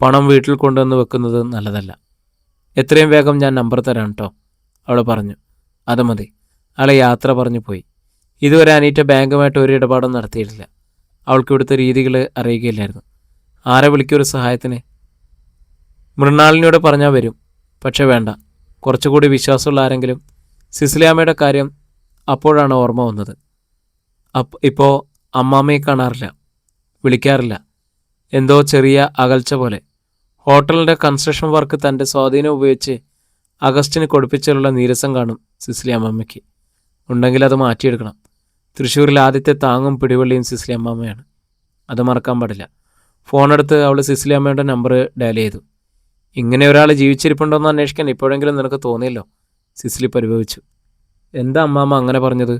പണം വീട്ടിൽ കൊണ്ടുവന്ന് വെക്കുന്നത് നല്ലതല്ല. എത്രയും വേഗം ഞാൻ നമ്പർ തരാം കേട്ടോ, അവൾ പറഞ്ഞു. അത് മതി. അയാളെ യാത്ര പറഞ്ഞു പോയി. ഇതുവരെ അനീറ്റ ബാങ്കുമായിട്ട് ഒരു ഇടപാടും നടത്തിയിട്ടില്ല. അവൾക്ക് ഇവിടുത്തെ രീതികൾ അറിയുകയില്ലായിരുന്നു. ആരെ വിളിക്കൊരു സഹായത്തിന്? മൃണാളിനോട് പറഞ്ഞാൽ വരും. പക്ഷെ വേണ്ട, കുറച്ചുകൂടി വിശ്വാസമുള്ള ആരെങ്കിലും. സിസിലിയാമ്മയുടെ കാര്യം അപ്പോഴാണ് ഓർമ്മ വന്നത്. ഇപ്പോൾ അമ്മാമ്മയെ കാണാറില്ല, വിളിക്കാറില്ല. എന്തോ ചെറിയ അകൽച്ച പോലെ. ഹോട്ടലിൻ്റെ കൺസ്ട്രക്ഷൻ വർക്ക് തൻ്റെ സ്വാധീനം ഉപയോഗിച്ച് അഗസ്റ്റിന് കൊടുപ്പിച്ചുള്ള നീരസം കാണും സിസിലിയമ്മയ്ക്ക്. ഉണ്ടെങ്കിൽ അത് മാറ്റിയെടുക്കണം. തൃശ്ശൂരിൽ ആദ്യത്തെ താങ്ങും പിടിവള്ളിയും സിസിലിയമ്മയാണ്. അത് മറക്കാൻ പാടില്ല. ഫോണെടുത്ത് അവൾ സിസിലിയമ്മയുടെ നമ്പർ ഡയൽ ചെയ്തു. ഇങ്ങനെ ഒരാൾ ജീവിച്ചിരിപ്പുണ്ടോയെന്ന് അന്വേഷിക്കാൻ ഇപ്പോഴെങ്കിലും നിനക്ക് തോന്നിയല്ലോ, സിസിലി പരിഭവിച്ചു. എന്താ അമ്മാമ്മ അങ്ങനെ പറഞ്ഞത്?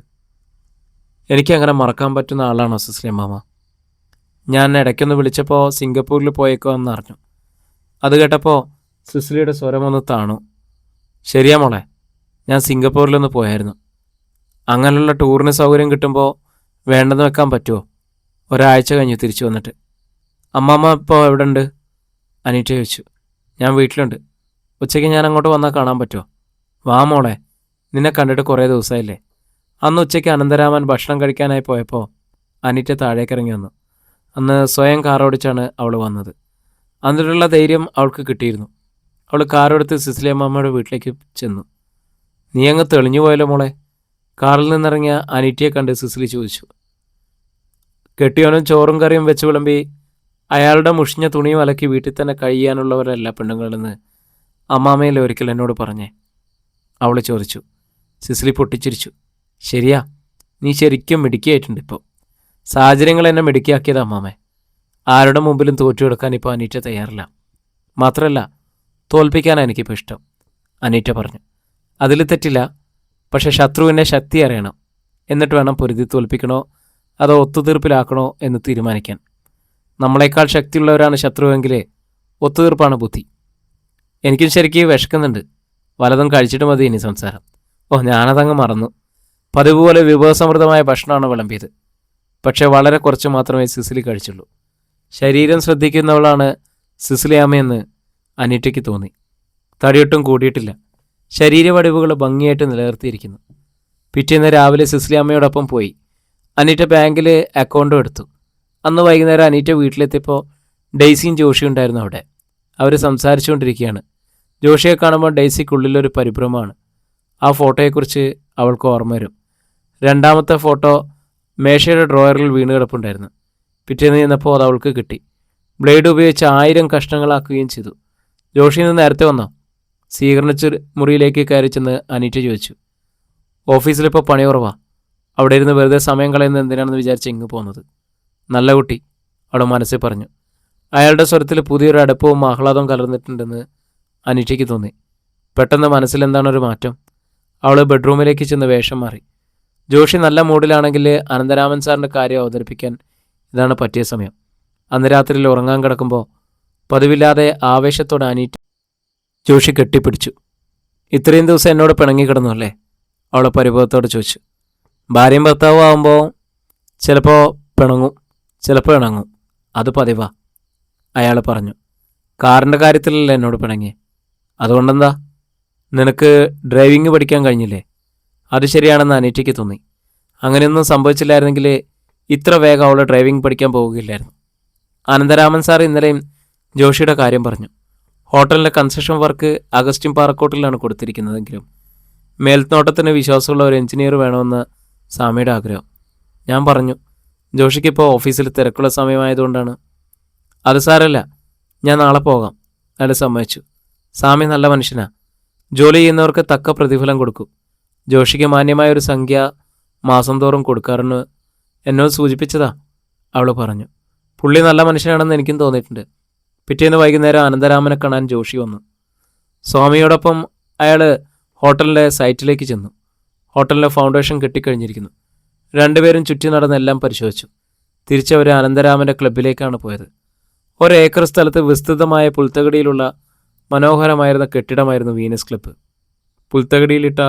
എനിക്കങ്ങനെ മറക്കാൻ പറ്റുന്ന ആളാണോ സിസിലിയമ്മാമ്മ? ഞാൻ ഇടയ്ക്കൊന്ന് വിളിച്ചപ്പോൾ സിംഗപ്പൂരിൽ പോയേക്കുമെന്ന് അറിഞ്ഞു. അത് കേട്ടപ്പോൾ സിസിലിയുടെ സ്വരമൊന്ന് താണു. ശരിയാ മോളെ, ഞാൻ സിംഗപ്പൂരിലൊന്ന് പോയായിരുന്നു. അങ്ങനെയുള്ള ടൂറിന് സൗകര്യം കിട്ടുമ്പോൾ വേണ്ടെന്ന് വെക്കാൻ പറ്റുമോ? ഒരാഴ്ച കഴിഞ്ഞ് തിരിച്ചു വന്നിട്ട്. അമ്മാമ്മ ഇപ്പോൾ എവിടെ ഉണ്ട്? അനീറ്റ ചോദിച്ചു. ഞാൻ വീട്ടിലുണ്ട്. ഉച്ചയ്ക്ക് ഞാൻ അങ്ങോട്ട് വന്നാൽ കാണാൻ പറ്റുമോ? വാ മോളെ, നിന്നെ കണ്ടിട്ട് കുറേ ദിവസമായില്ലേ. അന്ന് ഉച്ചയ്ക്ക് അനന്തരാമൻ ഭക്ഷണം കഴിക്കാനായി പോയപ്പോൾ അനീറ്റ താഴേക്കിറങ്ങി വന്നു. അന്ന് സ്വയം കാറോടിച്ചാണ് അവൾ വന്നത്. അതിനുള്ള ധൈര്യം അവൾക്ക് കിട്ടിയിരുന്നു. അവൾ കാറെടുത്ത് സിസിലിയമ്മയുടെ വീട്ടിലേക്ക് ചെന്നു. നീ അങ്ങ് തെളിഞ്ഞു പോയല്ലോ മോളെ, കാറിൽ നിന്നിറങ്ങിയ അനീറ്റയെ കണ്ട് സിസിലി ചോദിച്ചു. കെട്ടിയോനും ചോറും കറിയും വെച്ച് വിളമ്പി അയാളുടെ മുഷിഞ്ഞ തുണിയും അലക്കി വീട്ടിൽ തന്നെ കഴിയാനുള്ളവരല്ല പെണ്ണുങ്ങളെന്ന് അമ്മാമ്മയിൽ ഒരിക്കൽ എന്നോട് പറഞ്ഞേ, അവൾ ചോദിച്ചു. സിസിലി പൊട്ടിച്ചിരിച്ചു. ശരിയാ, നീ ശരിക്കും മിടുക്കിയായിട്ടുണ്ട്. ഇപ്പോൾ സാഹചര്യങ്ങൾ എന്നെ മിടുക്കിയാക്കിയത് അമ്മാമ്മേ. ആരുടെ മുമ്പിലും തോറ്റുകൊടുക്കാൻ ഇപ്പോൾ അനീറ്റ തയ്യാറില്ല. മാത്രമല്ല, തോൽപ്പിക്കാനാണ് എനിക്കിപ്പോൾ ഇഷ്ടം, അനീറ്റ പറഞ്ഞു. അതിൽ തെറ്റില്ല. പക്ഷെ ശത്രുവിനെ ശക്തി അറിയണം. എന്നിട്ട് വേണം പൊരുതി തോൽപ്പിക്കണോ അതോ ഒത്തുതീർപ്പിലാക്കണോ എന്ന് തീരുമാനിക്കാൻ. നമ്മളെക്കാൾ ശക്തിയുള്ളവരാണ് ശത്രുവെങ്കിൽ ഒത്തുതീർപ്പാണ് ബുദ്ധി. എനിക്കും ശരിക്കും വിശക്കുന്നുണ്ട്. വലതും കഴിച്ചിട്ട് മതി ഇനി സംസാരം. ഞാനതങ്ങ് മറന്നു. പതിവ് പോലെ വിഭവസമൃദ്ധമായ ഭക്ഷണമാണ് വിളമ്പിയത്. പക്ഷേ വളരെ കുറച്ച് മാത്രമേ സിസിലി കഴിച്ചുള്ളൂ. ശരീരം ശ്രദ്ധിക്കുന്നവളാണ് സിസിലിയാമ്മയെന്ന് അനീറ്റയ്ക്ക് തോന്നി. തടിയൊട്ടും കൂടിയിട്ടില്ല. ശരീരവടിവുകൾ ഭംഗിയായിട്ട് നിലനിർത്തിയിരിക്കുന്നു. പിറ്റേന്ന് രാവിലെ സിസിലിയാമ്മയോടൊപ്പം പോയി. അനീറ്റ ബാങ്കിൽ അക്കൗണ്ടും എടുത്തു. അന്ന് വൈകുന്നേരം അനീറ്റ വീട്ടിലെത്തിയപ്പോൾ ഡെയ്സിയും ജോഷിയും ഉണ്ടായിരുന്നു അവിടെ. അവർ സംസാരിച്ചുകൊണ്ടിരിക്കുകയാണ്. ജോഷിയെ കാണുമ്പോൾ ഡെയ്സിക്കുള്ളിലൊരു പരിഭ്രമമാണ്. ആ ഫോട്ടോയെക്കുറിച്ച് അവൾക്ക് ഓർമ്മ വരും. രണ്ടാമത്തെ ഫോട്ടോ മേശയുടെ ഡ്രോയറിൽ വീണ് കിടപ്പുണ്ടായിരുന്നു. പിറ്റേന്ന് ചെന്നപ്പോൾ അത് അവൾക്ക് കിട്ടി. ബ്ലേഡ് ഉപയോഗിച്ച് 1000 കഷ്ണങ്ങളാക്കുകയും ചെയ്തു. ജോഷിയിൽ നിന്ന് നേരത്തെ വന്നോ? സ്വീകരണ മുറിയിലേക്ക് കയറി ചെന്ന് അനീറ്റ ചോദിച്ചു. ഓഫീസിലിപ്പോൾ പണി കുറവാ. അവിടെ ഇരുന്ന് വെറുതെ സമയം കളയുന്നത് എന്തിനാണെന്ന് വിചാരിച്ച് ഇങ്ങ് പോകുന്നത്. നല്ല കുട്ടി, അവളുടെ മനസ്സിൽ പറഞ്ഞു. അയാളുടെ സ്വരത്തിൽ പുതിയൊരു അടുപ്പവും ആഹ്ലാദവും കലർന്നിട്ടുണ്ടെന്ന് അനീറ്റയ്ക്ക് തോന്നി. പെട്ടെന്ന് മനസ്സിലെന്താണൊരു മാറ്റം. അവൾ ബെഡ്റൂമിലേക്ക് ചെന്ന് വേഷം മാറി. ജോഷി നല്ല മൂഡിലാണെങ്കിൽ അനന്തരാമൻ സാറിൻ്റെ കാര്യം അവതരിപ്പിക്കാൻ ഇതാണ് പറ്റിയ സമയം. അന്ന് രാത്രിയിൽ ഉറങ്ങാൻ കിടക്കുമ്പോൾ പതിവില്ലാതെ ആവേശത്തോടെ അനീറ്റ ജോഷി കെട്ടിപ്പിടിച്ചു. ഇത്രയും ദിവസം എന്നോട് പിണങ്ങി കിടന്നു അല്ലേ? അവളെ പരിഭവത്തോടെ ചോദിച്ചു. ഭാര്യയും ഭർത്താവും ആകുമ്പോൾ ചിലപ്പോൾ പിണങ്ങും, ചിലപ്പോൾ ഇണങ്ങും. അത് പതിവാ, അയാൾ പറഞ്ഞു. കാറിൻ്റെ കാര്യത്തിലല്ല എന്നോട് പിണങ്ങി. അതുകൊണ്ടെന്താ? നിനക്ക് ഡ്രൈവിംഗ് പഠിക്കാൻ കഴിഞ്ഞില്ലേ? അത് ശരിയാണെന്ന് അനീറ്റയ്ക്ക് തോന്നി. അങ്ങനെയൊന്നും സംഭവിച്ചില്ലായിരുന്നെങ്കിൽ ഇത്ര വേഗം അവൾ ഡ്രൈവിംഗ് പഠിക്കാൻ പോവുകയില്ലായിരുന്നു. അനന്തരാമൻ സാർ ഇന്നലെയും ജോഷിയുടെ കാര്യം പറഞ്ഞു. ഹോട്ടലിൻ്റെ കൺസ്ട്രക്ഷൻ വർക്ക് അഗസ്റ്റിൻ പാറക്കോട്ടിലാണ് കൊടുത്തിരിക്കുന്നതെങ്കിലും മേൽനോട്ടത്തിന് വിശ്വാസമുള്ള ഒരു എഞ്ചിനീയർ വേണമെന്ന് സ്വാമിയുടെ ആഗ്രഹം. ഞാൻ പറഞ്ഞു, ജോഷിക്കിപ്പോൾ ഓഫീസിൽ തിരക്കുള്ള സമയമായതുകൊണ്ടാണ്. അത് സാരല്ല, ഞാൻ നാളെ പോകാം, അയാൾ സമ്മതിച്ചു. സ്വാമി നല്ല മനുഷ്യനാ. ജോലി ചെയ്യുന്നവർക്ക് തക്ക പ്രതിഫലം കൊടുക്കും. ജോഷിക്ക് മാന്യമായ ഒരു സംഖ്യ മാസം തോറും കൊടുക്കാറെന്ന് എന്നോട് സൂചിപ്പിച്ചതാ, അവൾ പറഞ്ഞു. പുള്ളി നല്ല മനുഷ്യനാണെന്ന് എനിക്കും തോന്നിയിട്ടുണ്ട്. പിറ്റേന്ന് വൈകുന്നേരം അനന്തരാമനെ കാണാൻ ജോഷി വന്നു. സ്വാമിയോടൊപ്പം അയാൾ ഹോട്ടലിൻ്റെ സൈറ്റിലേക്ക് ചെന്നു. ഹോട്ടലിൻ്റെ ഫൗണ്ടേഷൻ കെട്ടിക്കഴിഞ്ഞിരിക്കുന്നു. രണ്ടുപേരും ചുറ്റി നടന്നെല്ലാം പരിശോധിച്ചു. തിരിച്ചവർ അനന്തരാമൻ്റെ ക്ലബിലേക്കാണ് പോയത്. 1 ഏക്കർ സ്ഥലത്ത് വിസ്തൃതമായ പുൽത്തകടിയിലുള്ള മനോഹരമായിരുന്ന കെട്ടിടമായിരുന്നു വീനസ് ക്ലബ്ബ്. പുൽത്തകടിയിലിട്ട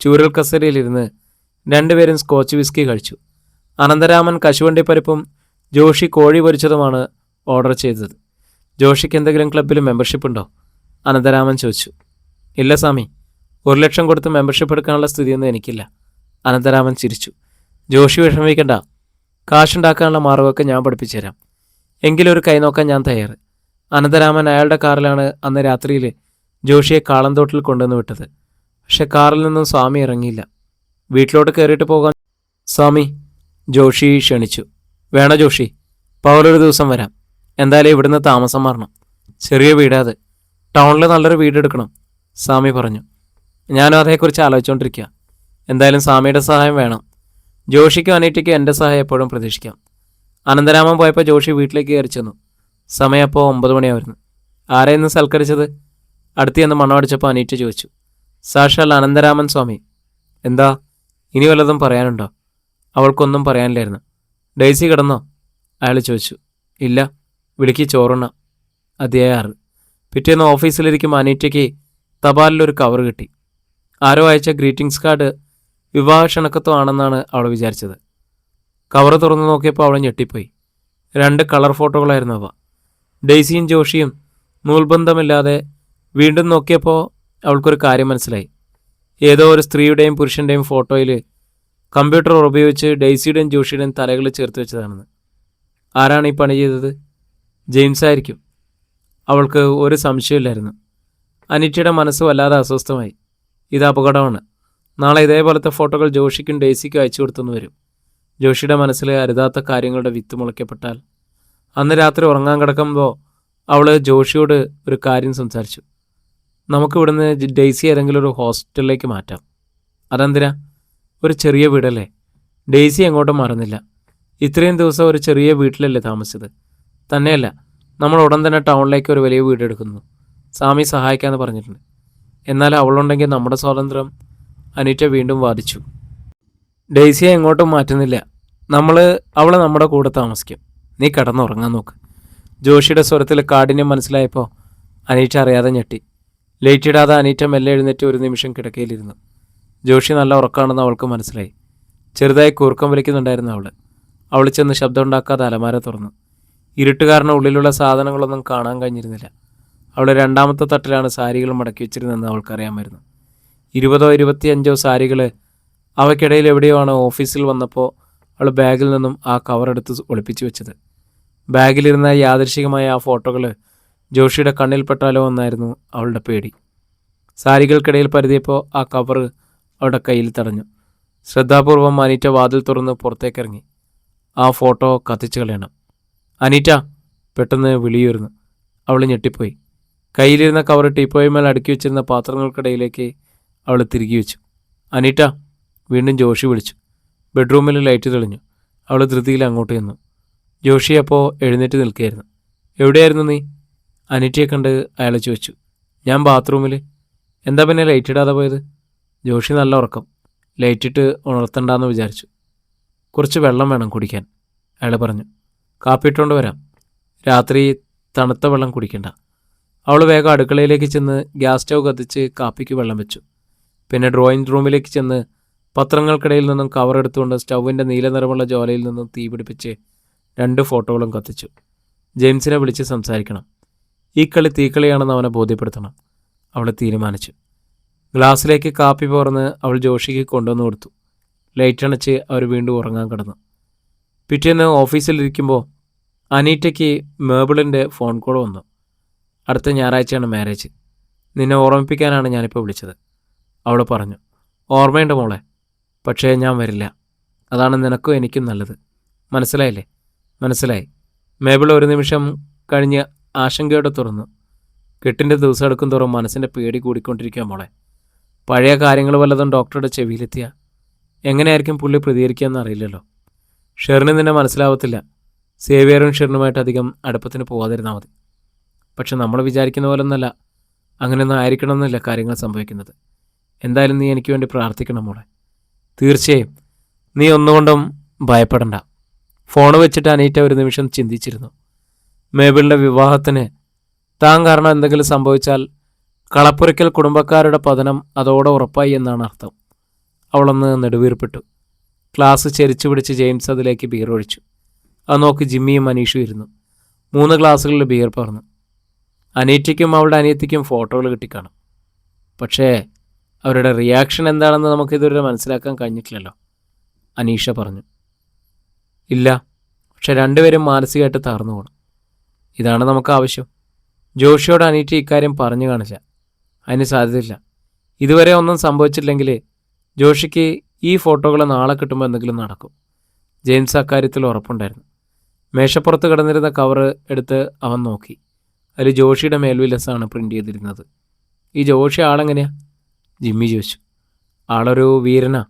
ചൂരൽ കസേരയിലിരുന്ന് രണ്ടുപേരും സ്കോച്ച് വിസ്കി കഴിച്ചു. അനന്തരാമൻ കശുവണ്ടിപ്പരിപ്പും ജോഷി കോഴി പൊരിച്ചതുമാണ് ഓർഡർ ചെയ്തത്. ജോഷിക്ക് എന്തെങ്കിലും ക്ലബ്ബിൽ മെമ്പർഷിപ്പ് ഉണ്ടോ? അനന്തരാമൻ ചോദിച്ചു. ഇല്ല സ്വാമി, 1 ലക്ഷം കൊടുത്ത് മെമ്പർഷിപ്പ് എടുക്കാനുള്ള സ്ഥിതിയൊന്നും എനിക്കില്ല. അനന്തരാമൻ ചിരിച്ചു. ജോഷി വിഷമിക്കണ്ട, കാശുണ്ടാക്കാനുള്ള മാർഗമൊക്കെ ഞാൻ പഠിപ്പിച്ചു തരാം. എങ്കിലും ഒരു കൈ നോക്കാൻ ഞാൻ തയ്യാറ്. അനന്തരാമൻ അയാളുടെ കാറിലാണ് അന്ന് രാത്രിയിൽ ജോഷിയെ കാളന്തോട്ടിൽ കൊണ്ടുവന്ന് വിട്ടത്. പക്ഷെ കാറിൽ നിന്നും സ്വാമി ഇറങ്ങിയില്ല. വീട്ടിലോട്ട് കയറിയിട്ട് പോകാൻ സ്വാമി ജോഷി ക്ഷണിച്ചു. വേണോ ജോഷി, പൗലൊരു ദിവസം വരാം. എന്തായാലും ഇവിടുന്ന് താമസം മാറണം. ചെറിയ വീടാത്, ടൗണിൽ നല്ലൊരു വീടെടുക്കണം, സ്വാമി പറഞ്ഞു. ഞാനും അതേക്കുറിച്ച് ആലോചിച്ചുകൊണ്ടിരിക്കുക. എന്തായാലും സ്വാമിയുടെ സഹായം വേണം. ജോഷിക്കും അനീറ്റയ്ക്കും എൻ്റെ സഹായം എപ്പോഴും പ്രതീക്ഷിക്കാം. അനന്തരാമൻ പോയപ്പോൾ ജോഷി വീട്ടിലേക്ക് കയറി ചെന്നു. സമയം അപ്പോൾ 9 മണിയായിരുന്നു. ആരെയെന്ന് സൽക്കരിച്ചത്? അടുത്ത് ചെന്ന് മണ്ണമടിച്ചപ്പോൾ അനീറ്റ ചോദിച്ചു. സാക്ഷാൽ അനന്തരാമൻ സ്വാമി. എന്താ, ഇനി വല്ലതും പറയാനുണ്ടോ? അവൾക്കൊന്നും പറയാനില്ലായിരുന്നു. ഡെയ്സി കിടന്നോ? അയാൾ ചോദിച്ചു. ഇല്ല, വിളിക്ക് ചോറുണ്ണ. അധ്യായം 6. പിറ്റേന്ന് ഓഫീസിലിരിക്കുമ്പോൾ അനീറ്റയ്ക്ക് തപാലിലൊരു കവർ കിട്ടി. ആരോ അയച്ച ഗ്രീറ്റിംഗ്സ് കാർഡ് വിവാഹ ക്ഷണക്കത്വമാണെന്നാണ് അവൾ വിചാരിച്ചത്. കവർ തുറന്നു നോക്കിയപ്പോൾ അവൾ ഞെട്ടിപ്പോയി. 2 കളർ ഫോട്ടോകളായിരുന്നു അവ. ഡെയ്സിയും ജോഷിയും നൂൽബന്ധമില്ലാതെ. വീണ്ടും നോക്കിയപ്പോൾ അവൾക്കൊരു കാര്യം മനസ്സിലായി. ഏതോ ഒരു സ്ത്രീയുടെയും പുരുഷൻ്റെയും ഫോട്ടോയിൽ കമ്പ്യൂട്ടർ ഉപയോഗിച്ച് ഡെയ്സിയുടെയും ജോഷിയുടെയും തലകൾ ചേർത്ത് വെച്ചതാണെന്ന്. ആരാണ് ഈ പണി ചെയ്തത്? ജെയിംസ് ആയിരിക്കും. അവൾക്ക് ഒരു സംശയമില്ലായിരുന്നു. അനിറ്റയുടെ മനസ്സ് വല്ലാതെ അസ്വസ്ഥമായി. ഇത് അപകടമാണ്. നാളെ ഇതേപോലത്തെ ഫോട്ടോകൾ ജോഷിക്കും ഡെയ്സിക്കും അയച്ചു കൊടുത്തെന്ന് വരും. ജോഷിയുടെ മനസ്സിൽ അരുതാത്ത കാര്യങ്ങളുടെ വിത്ത് മുളയ്ക്കപ്പെട്ടാൽ. അന്ന് രാത്രി ഉറങ്ങാൻ കിടക്കുമ്പോൾ അവൾ ജോഷിയോട് ഒരു കാര്യം സംസാരിച്ചു. നമുക്കിവിടുന്ന് ഡെയ്സി ഏതെങ്കിലും ഒരു ഹോസ്റ്റലിലേക്ക് മാറ്റാം. അതെന്തിനാ? ഒരു ചെറിയ വീടല്ലേ. ഡെയ്സി എങ്ങോട്ടും മാറുന്നില്ല. ഇത്രയും ദിവസം ഒരു ചെറിയ വീട്ടിലല്ലേ താമസിച്ചത്. തന്നെയല്ല, നമ്മൾ ഉടൻ തന്നെ ടൗണിലേക്ക് ഒരു വലിയ വീടെടുക്കുന്നു. സ്വാമി സഹായിക്കാമെന്ന് പറഞ്ഞിട്ടുണ്ട്. എന്നാൽ അവളുണ്ടെങ്കിൽ നമ്മുടെ സ്വാതന്ത്ര്യം, അനീറ്റ വീണ്ടും വാദിച്ചു. ഡെയ്സിയെ എങ്ങോട്ടും മാറ്റുന്നില്ല. അവൾ നമ്മുടെ കൂടെ താമസിക്കും. നീ കിടന്നുറങ്ങാൻ നോക്ക്. ജോഷിയുടെ സ്വരത്തിൽ കാഠിന്യം മനസ്സിലായപ്പോൾ അനീറ്റ അറിയാതെ ഞെട്ടി. ലൈറ്റ് ഇടാതെ അനീറ്റ മെല്ലെ എഴുന്നേറ്റ് ഒരു നിമിഷം കിടക്കയിലിരുന്നു. ജോഷി നല്ല ഉറക്കമാണെന്ന് അവൾക്ക് മനസ്സിലായി. ചെറുതായി കൂർക്കം വലിക്കുന്നുണ്ടായിരുന്നു അവൾ ചെന്ന് ശബ്ദമുണ്ടാക്കാതെ അലമാര തുറന്നു. ഇരുട്ടുകാരന് ഉള്ളിലുള്ള സാധനങ്ങളൊന്നും കാണാൻ കഴിഞ്ഞിരുന്നില്ല. അവൾ 2ാമത്തെ തട്ടിലാണ് സാരികൾ മടക്കി വെച്ചിരുന്നതെന്ന് അവൾക്കറിയാമായിരുന്നു. 20ഓ 25ഓ സാരികൾ. അവയ്ക്കിടയിൽ എവിടെയോ ആണ് ഓഫീസിൽ വന്നപ്പോൾ അവൾ ബാഗിൽ നിന്നും ആ കവറെടുത്ത് ഒളിപ്പിച്ചു വെച്ചത്. ബാഗിലിരുന്ന യാദൃശികമായ ആ ഫോട്ടോകൾ ജോഷിയുടെ കണ്ണിൽപ്പെട്ടാലോ എന്നായിരുന്നു അവളുടെ പേടി. സാരികൾക്കിടയിൽ പരതിയപ്പോൾ ആ കവർ അവളുടെ കയ്യിൽ തടഞ്ഞു. ശ്രദ്ധാപൂർവം അനീറ്റ വാതിൽ തുറന്ന് പുറത്തേക്കിറങ്ങി. ആ ഫോട്ടോ കത്തിച്ചു കളയണം. അനീറ്റ, പെട്ടെന്ന് വിളിയുയർന്നു. അവൾ ഞെട്ടിപ്പോയി. കയ്യിലിരുന്ന കവർ ടീപ്പോയമേൽ അടുക്കി വെച്ചിരുന്ന പാത്രങ്ങൾക്കിടയിലേക്ക് അവൾ തിരികെ വെച്ചു. അനീറ്റ, വീണ്ടും ജോഷി വിളിച്ചു. ബെഡ്റൂമിൽ ലൈറ്റ് തെളിഞ്ഞു. അവൾ ധൃതിയിൽ അങ്ങോട്ട് ചെന്നു. ജോഷി അപ്പോൾ എഴുന്നേറ്റ് നിൽക്കുകയായിരുന്നു. എവിടെയായിരുന്നു നീ? അനീറ്റയെ കണ്ട് അയാൾ ചോദിച്ചു. ഞാൻ ബാത്റൂമിൽ. എന്താ പിന്നെ ലൈറ്റ് ഇടാതെ പോയത്? ജോഷി നല്ല ഉറക്കം. ലൈറ്റിട്ട് ഉണർത്തണ്ടെന്ന് വിചാരിച്ചു. കുറച്ച് വെള്ളം വേണം കുടിക്കാൻ, അയാൾ പറഞ്ഞു. കാപ്പി ഇട്ടുകൊണ്ട് വരാം. രാത്രി തണുത്ത വെള്ളം കുടിക്കണ്ട. അവൾ വേഗം അടുക്കളയിലേക്ക് ചെന്ന് ഗ്യാസ് സ്റ്റൗ കത്തിച്ച് കാപ്പിക്ക് വെള്ളം വെച്ചു. പിന്നെ ഡ്രോയിങ് റൂമിലേക്ക് ചെന്ന് പത്രങ്ങൾക്കിടയിൽ നിന്നും കവർ എടുത്തുകൊണ്ട് സ്റ്റൗവിൻ്റെ നീല നിറമുള്ള ജ്വാലയിൽ നിന്നും തീ പിടിപ്പിച്ച് 2 ഫോട്ടോകളും കത്തിച്ചു. ജെയിംസിനെ വിളിച്ച് സംസാരിക്കണം. ഈ കളി തീക്കളിയാണെന്ന് അവനെ ബോധ്യപ്പെടുത്തണം, അവൾ തീരുമാനിച്ചു. ഗ്ലാസ്സിലേക്ക് കാപ്പി പോർന്ന് അവൾ ജോഷിക്ക് കൊണ്ടുവന്ന് കൊടുത്തു. ലൈറ്റ് അണച്ച് അവർ വീണ്ടും ഉറങ്ങാൻ കിടന്നു. പിറ്റേന്ന് ഓഫീസിലിരിക്കുമ്പോൾ അനീറ്റയ്ക്ക് മേബിളിൻ്റെ ഫോൺ കോൾ വന്നു. അടുത്ത ഞായറാഴ്ചയാണ് മാരേജ്. നിന്നെ ഓർമ്മിപ്പിക്കാനാണ് ഞാനിപ്പോൾ വിളിച്ചത്, അവൾ പറഞ്ഞു. ഓർമ്മയുണ്ട് മോളെ, പക്ഷേ ഞാൻ വരില്ല. അതാണ് നിനക്കും എനിക്കും നല്ലത്. മനസ്സിലായില്ലേ? മനസ്സിലായി. മേബിൾ ഒരു നിമിഷം കഴിഞ്ഞ് ആശങ്കയോടെ തുറന്നു. കെട്ടിൻ്റെ ദിവസം എടുക്കും തോറും മനസ്സിൻ്റെ പേടി കൂടിക്കൊണ്ടിരിക്കുക മോളെ. പഴയ കാര്യങ്ങൾ വല്ലതും ഡോക്ടറുടെ ചെവിയിലെത്തിയ എങ്ങനെയായിരിക്കും പുള്ളി പ്രതികരിക്കുകയെന്ന് അറിയില്ലല്ലോ. ഷെറിന് നിന്നെ മനസ്സിലാവത്തില്ല. സേവിയറും ഷെറിനുമായിട്ട് അധികം അടുപ്പത്തിന് പോകാതിരുന്നാൽ മതി. പക്ഷെ നമ്മൾ വിചാരിക്കുന്ന പോലെ ഒന്നല്ല, അങ്ങനെയൊന്നും ആയിരിക്കണമെന്നില്ല കാര്യങ്ങൾ സംഭവിക്കുന്നത്. എന്തായാലും നീ എനിക്ക് വേണ്ടി പ്രാർത്ഥിക്കണം മോളെ. തീർച്ചയായും. നീ ഒന്നുകൊണ്ടും ഭയപ്പെടണ്ട. ഫോൺ വെച്ചിട്ട് അനീറ്റ ഒരു നിമിഷം ചിന്തിച്ചിരുന്നു. മേബിളിൻ്റെ വിവാഹത്തിന് താൻ കാരണം എന്തെങ്കിലും സംഭവിച്ചാൽ കളപ്പുരയ്ക്കൽ കുടുംബക്കാരുടെ പതനം അതോടെ ഉറപ്പായി എന്നാണ് അർത്ഥം. അവളൊന്ന് നെടുവീർപ്പിട്ടു. ക്ലാസ് ചെരിച്ചു പിടിച്ച് ജെയിംസ് അതിലേക്ക് ബിയർ ഒഴിച്ചു. അത് നോക്കി ജിമ്മിയും മനീഷും ഇരുന്നു. 3 ഗ്ലാസ്സുകളിൽ ബിയർ പകർന്നു. അനീറ്റയ്ക്കും അവളുടെ അനിയത്തിക്കും ഫോട്ടോകൾ കിട്ടിക്കാണും. പക്ഷേ അവരുടെ റിയാക്ഷൻ എന്താണെന്ന് നമുക്കിതുവരെ മനസ്സിലാക്കാൻ കഴിഞ്ഞിട്ടില്ലല്ലോ, അനീഷ പറഞ്ഞു. ഇല്ല, പക്ഷെ രണ്ടുപേരും മാനസികമായിട്ട് തകർന്നു പോകണം. ഇതാണ് നമുക്ക് ആവശ്യം. ജോഷിയോട് അനീറ്റ ഇക്കാര്യം പറഞ്ഞു കാണില്ല. അതിന് സാധ്യതയില്ല. ഇതുവരെ ഒന്നും സംഭവിച്ചില്ലെങ്കിൽ ജോഷിക്ക് ഈ ഫോട്ടോകൾ നാളെ കിട്ടുമ്പോൾ എന്തെങ്കിലും നടക്കും. ജെയിംസ് അക്കാര്യത്തിൽ ഉറപ്പുണ്ടായിരുന്നു. മേശപ്പുറത്ത് കിടന്നിരുന്ന കവറ് എടുത്ത് അവൻ നോക്കി. അതിൽ ജോഷിയുടെ മേൽവിലസാണ് പ്രിൻ്റ് ചെയ്തിരുന്നത്. ഈ ജോഷി ആളെങ്ങനെയാ? ജിമ്മി ചോദിച്ചു. ആളൊരു വീരനാ,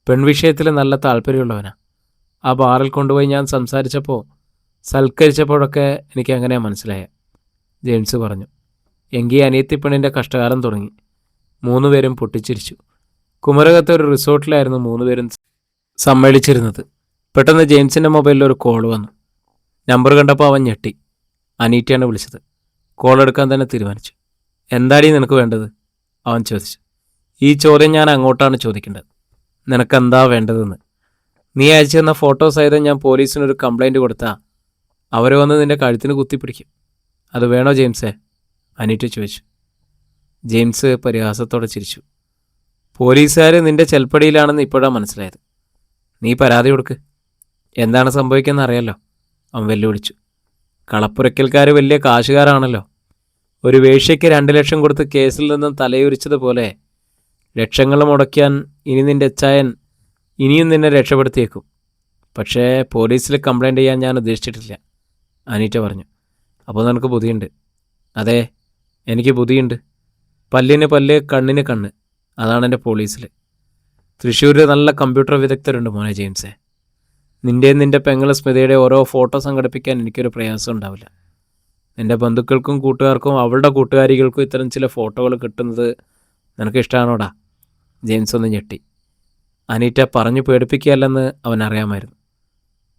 പെൺവിഷയത്തിൽ നല്ല താല്പര്യമുള്ളവനാ. ആ ബാറിൽ കൊണ്ടുപോയി ഞാൻ സംസാരിച്ചപ്പോൾ സൽക്കരിച്ചപ്പോഴൊക്കെ എനിക്ക് അങ്ങനെയാണ് മനസ്സിലായ, ജെയിംസ് പറഞ്ഞു. എങ്കിൽ അനിയത്തിപ്പെണ്ണിൻ്റെ കഷ്ടകാലം തുടങ്ങി. 3 പേരും പൊട്ടിച്ചിരിച്ചു. കുമരകത്തെ ഒരു റിസോർട്ടിലായിരുന്നു 3 പേരും സമ്മേളിച്ചിരുന്നത്. പെട്ടെന്ന് ജെയിംസിൻ്റെ മൊബൈലിൽ ഒരു കോൾ വന്നു. നമ്പർ കണ്ടപ്പോൾ അവൻ ഞെട്ടി. അനീറ്റയാണ് വിളിച്ചത്. കോൾ എടുക്കാൻ തന്നെ തീരുമാനിച്ചു. എന്താടി നിനക്ക് വേണ്ടത്? അവൻ ചോദിച്ചു. ഈ ചോദ്യം ഞാൻ അങ്ങോട്ടാണ് ചോദിക്കേണ്ടത്. നിനക്കെന്താ വേണ്ടതെന്ന്. നീ അയച്ചു തന്ന ഫോട്ടോ സഹിതം ഞാൻ പോലീസിനൊരു കംപ്ലൈൻറ്റ് കൊടുത്താൽ അവർ വന്ന് നിൻ്റെ കഴുത്തിന് കുത്തിപ്പിടിക്കും. അത് വേണോ ജെയിംസേ? അനീറ്റ ചോദിച്ചു. ജെയിംസ് പരിഹാസത്തോടെ ചിരിച്ചു. പോലീസുകാർ നിൻ്റെ ചെൽപ്പടിയിലാണെന്ന് ഇപ്പോഴാണ് മനസ്സിലായത്. നീ പരാതി കൊടുക്ക്. എന്താണ് സംഭവിക്കുന്നത് അറിയാലോ, അവൻ വെല്ലുവിളിച്ചു. കളപ്പുരയ്ക്കൽക്കാർ വലിയ കാശുകാരാണല്ലോ. ഒരു വേശ്യയ്ക്ക് 2 ലക്ഷം കൊടുത്ത് കേസിൽ നിന്നും തലയുരിച്ചതുപോലെ ലക്ഷങ്ങൾ മുടക്കിയാൻ ഇനി നിൻ്റെ അച്ചായൻ ഇനിയും നിന്നെ രക്ഷപ്പെടുത്തിയേക്കും. പക്ഷേ പോലീസിൽ കംപ്ലൈൻറ്റ് ചെയ്യാൻ ഞാൻ ഉദ്ദേശിച്ചിട്ടില്ല, അനീറ്റ പറഞ്ഞു. അപ്പോൾ നിനക്ക് ബുദ്ധിയുണ്ട്? അതെ, എനിക്ക് ബുദ്ധിയുണ്ട്. പല്ലിന് പല്ല്, കണ്ണിന് കണ്ണ്. അതാണ് എൻ്റെ പോലീസിൽ. തൃശ്ശൂരിൽ നല്ല കമ്പ്യൂട്ടർ വിദഗ്ധരുണ്ട് മോനെ ജെയിംസേ. നിൻ്റെയും നിൻ്റെ പെങ്ങൾ സ്മിതയുടെ ഓരോ ഫോട്ടോ സംഘടിപ്പിക്കാൻ എനിക്കൊരു പ്രയാസം ഉണ്ടാവില്ല. നിൻ്റെ ബന്ധുക്കൾക്കും കൂട്ടുകാർക്കും അവളുടെ കൂട്ടുകാരികൾക്കും ഇത്തരം ചില ഫോട്ടോകൾ കിട്ടുന്നത് നിനക്ക് ഇഷ്ടമാണോടാ? ജെയിംസ് ഒന്ന് ഞെട്ടി. അനീറ്റ പറഞ്ഞു പേടിപ്പിക്കുകയല്ലെന്ന് അവനറിയാമായിരുന്നു.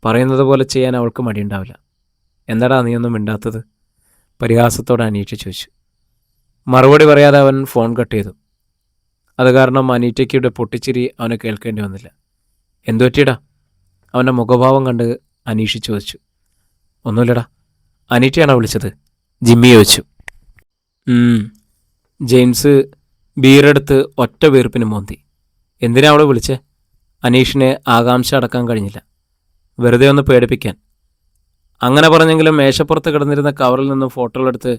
പറയുന്നത് പോലെ ചെയ്യാൻ അവൾക്ക് മടിയുണ്ടാവില്ല. എന്താടാ നീയൊന്നും മിണ്ടാത്തത്? പരിഹാസത്തോടെ അനീറ്റ ചോദിച്ചു. മറുപടി പറയാതെ അവൻ ഫോൺ കട്ട് ചെയ്തു. അത് കാരണം അനീറ്റയ്ക്കിടെ പൊട്ടിച്ചിരി അവന് കേൾക്കേണ്ടി വന്നില്ല. എന്തു പറ്റിയടാ? അവൻ്റെ മുഖഭാവം കണ്ട് അനീഷ് ചോദിച്ചു. ഒന്നുമില്ലടാ. അനീറ്റയാണോ വിളിച്ചത്? ജിമ്മി ചോദിച്ചു. ജെയിംസ് ബീറെടുത്ത് ഒറ്റ വീർപ്പിന് മോന്തി. എന്തിനാ അവളെ വിളിച്ചേ? അനീഷിനെ ആകാംക്ഷ അടക്കാൻ കഴിഞ്ഞില്ല. വെറുതെ ഒന്ന് പേടിപ്പിക്കാൻ. അങ്ങനെ പറഞ്ഞെങ്കിലും മേശപ്പുറത്ത് കിടന്നിരുന്ന കവറിൽ നിന്നും ഫോട്ടോകളെടുത്ത്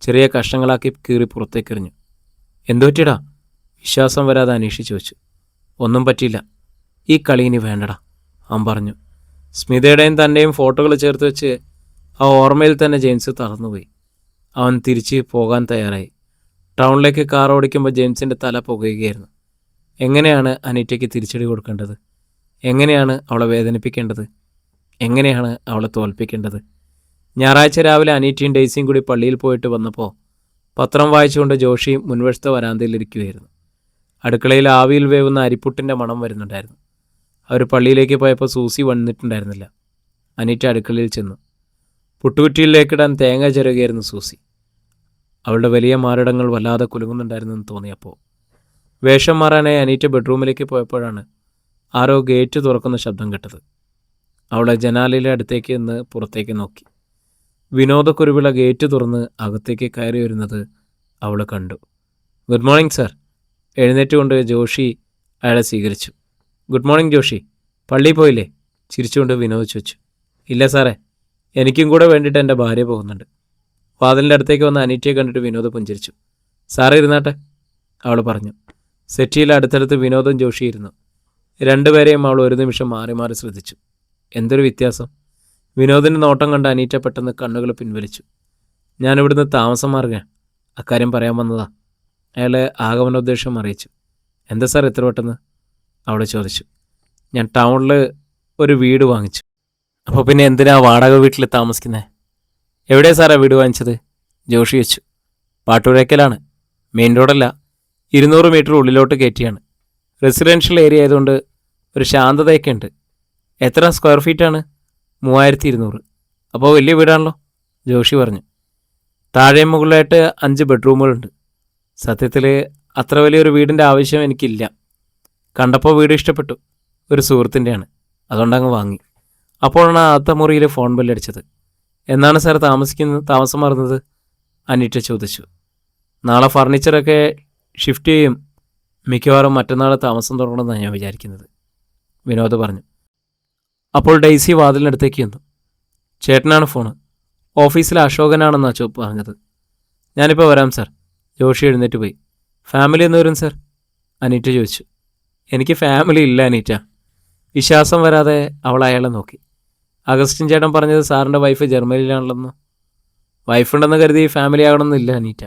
ചെറിയ കഷ്ണങ്ങളാക്കി കീറി പുറത്തേക്കെറിഞ്ഞു. എന്തു പറ്റിയടാ? വിശ്വാസം വരാതെ അനീഷ് ചോദിച്ചു. ഒന്നും പറ്റിയില്ല. ഈ കളി ഇനി വേണ്ടടാ, അവൻ പറഞ്ഞു. സ്മിതയുടെയും തൻ്റെയും ഫോട്ടോകൾ ചേർത്ത് വെച്ച് ആ ഓർമ്മയിൽ തന്നെ ജെയിംസ് തളർന്നുപോയി. അവൻ തിരിച്ച് പോകാൻ തയ്യാറായി. ടൗണിലേക്ക് കാർ ഓടിക്കുമ്പോൾ ജെയിംസിൻ്റെ തല പുകയുകയായിരുന്നു. എങ്ങനെയാണ് അനീറ്റയ്ക്ക് തിരിച്ചടി കൊടുക്കേണ്ടത്? എങ്ങനെയാണ് അവളെ വേദനിപ്പിക്കേണ്ടത്? എങ്ങനെയാണ് അവളെ തോൽപ്പിക്കേണ്ടത്? ഞായറാഴ്ച രാവിലെ അനീറ്റയും ഡെയ്സിയും കൂടി പള്ളിയിൽ പോയിട്ട് വന്നപ്പോൾ പത്രം വായിച്ചുകൊണ്ട് ജോഷി മുൻവശത്തെ വരാന്തയിലിരിക്കുകയായിരുന്നു. അടുക്കളയിൽ ആവിയിൽ വേവുന്ന അരിപ്പുട്ടിൻ്റെ മണം വരുന്നുണ്ടായിരുന്നു. അവർ പള്ളിയിലേക്ക് പോയപ്പോൾ സൂസി വന്നിട്ടുണ്ടായിരുന്നില്ല. അനീറ്റ അടുക്കളയിൽ ചെന്നു. പുട്ടുകുറ്റിയിലേക്കിടാൻ തേങ്ങ ചിരകുകയായിരുന്നു സൂസി. അവളുടെ വലിയ മാറിടങ്ങൾ വല്ലാതെ കുലുങ്ങുന്നുണ്ടായിരുന്നെന്ന് തോന്നിയപ്പോൾ വേഷം മാറാനായി അനീറ്റ ബെഡ്റൂമിലേക്ക് പോയപ്പോഴാണ് ആരോ ഗേറ്റ് തുറക്കുന്ന ശബ്ദം കേട്ടത്. അവളെ ജനാലയിലെ അടുത്തേക്ക് നിന്ന് പുറത്തേക്ക് നോക്കി. വിനോദക്കുരുവിള ഗേറ്റ് തുറന്ന് അകത്തേക്ക് കയറി വരുന്നത് അവൾ കണ്ടു. Good morning sir. എഴുന്നേറ്റുകൊണ്ട് ജോഷി അയാളെ സ്വീകരിച്ചു. Good morning Joshi. പള്ളിയിൽ പോയില്ലേ? ചിരിച്ചുകൊണ്ട് വിനോദ് ചോദിച്ചു. ഇല്ല സാറേ, എനിക്കും കൂടെ വേണ്ടിയിട്ട് എൻ്റെ ഭാര്യ പോകുന്നുണ്ട്. വാതിലിൻ്റെ അടുത്തേക്ക് വന്ന് അനീറ്റയെ കണ്ടിട്ട് വിനോദ് പുഞ്ചിരിച്ചു. സാറേ ഇരുന്നാട്ടെ, അവൾ പറഞ്ഞു. സെറ്റിയിൽ അടുത്തടുത്ത് വിനോദും ജോഷി ഇരുന്നു. രണ്ടുപേരെയും അവൾ ഒരു നിമിഷം മാറി മാറി ശ്രദ്ധിച്ചു. എന്തൊരു വ്യത്യാസം! വിനോദിൻ്റെ നോട്ടം കണ്ട് അനീറ്റ പെട്ടെന്ന് കണ്ണുകൾ പിൻവലിച്ചു. ഞാനിവിടുന്ന് താമസം മാറുകയാണ്, അക്കാര്യം പറയാൻ വന്നതാ, അയാളെ ആഗമനോദ്ദേശം അറിയിച്ചു. എന്താ സാർ എത്ര പെട്ടെന്ന്? അവൾ ചോദിച്ചു. ഞാൻ ടൗണിൽ ഒരു വീട് വാങ്ങിച്ചു. അപ്പോൾ പിന്നെ എന്തിനാ വാടക വീട്ടിൽ താമസിക്കുന്നത്? എവിടെയാണ് സാറാ വീട് വാങ്ങിച്ചത്? ജോഷി വെച്ചു. പാട്ടുരയ്ക്കലാണ്. മെയിൻ റോഡല്ല, 200 മീറ്റർ ഉള്ളിലോട്ട് കയറ്റിയാണ്. റെസിഡൻഷ്യൽ ഏരിയ ആയതുകൊണ്ട് ഒരു ശാന്തതയൊക്കെ ഉണ്ട്. എത്ര സ്ക്വയർ ഫീറ്റാണ്? 3200. അപ്പോൾ വലിയ വീടാണല്ലോ, ജോഷി പറഞ്ഞു. താഴെയും മുകളിലായിട്ട് 5 ബെഡ്റൂമുകളുണ്ട്. സത്യത്തിൽ അത്ര വലിയൊരു വീടിൻ്റെ ആവശ്യം എനിക്കില്ല. കണ്ടപ്പോൾ വീട് ഇഷ്ടപ്പെട്ടു. ഒരു സുഹൃത്തിൻ്റെയാണ്, അതുകൊണ്ടങ്ങ് വാങ്ങി. അപ്പോഴാണ് ആദ്യത്തെ മുറിയിൽ ഫോൺ ബെല്ലടിച്ചത്. എന്നാണ് സാർ താമസം മാറുന്നത്? അനീറ്റ ചോദിച്ചു. നാളെ ഫർണിച്ചറൊക്കെ ഷിഫ്റ്റ് ചെയ്യും. മിക്കവാറും മറ്റന്നാൾ താമസം തുടങ്ങണമെന്നാണ് ഞാൻ വിചാരിക്കുന്നത്, വിനോദ് പറഞ്ഞു. അപ്പോൾ ഡെയ്സി വാതിലിനടുത്തേക്ക് ചെന്നു. ചേട്ടനാണ് ഫോണ്. ഓഫീസിലെ അശോകനാണെന്നാണ് പറഞ്ഞത്. ഞാനിപ്പോൾ വരാം സാർ. ജോഷി എഴുന്നേറ്റ് പോയി. ഫാമിലി എന്ന് വരും സാർ? അനീറ്റ ചോദിച്ചു. എനിക്ക് ഫാമിലി ഇല്ല അനീറ്റ. വിശ്വാസം വരാതെ അവൾ അയാളെ നോക്കി. അഗസ്റ്റിൻ ചേട്ടൻ പറഞ്ഞത് സാറിൻ്റെ വൈഫ് ജർമ്മനിയിലാണല്ലെന്നോ? വൈഫുണ്ടെന്ന് കരുതി ഫാമിലി ആകണമെന്നില്ല അനീറ്റ.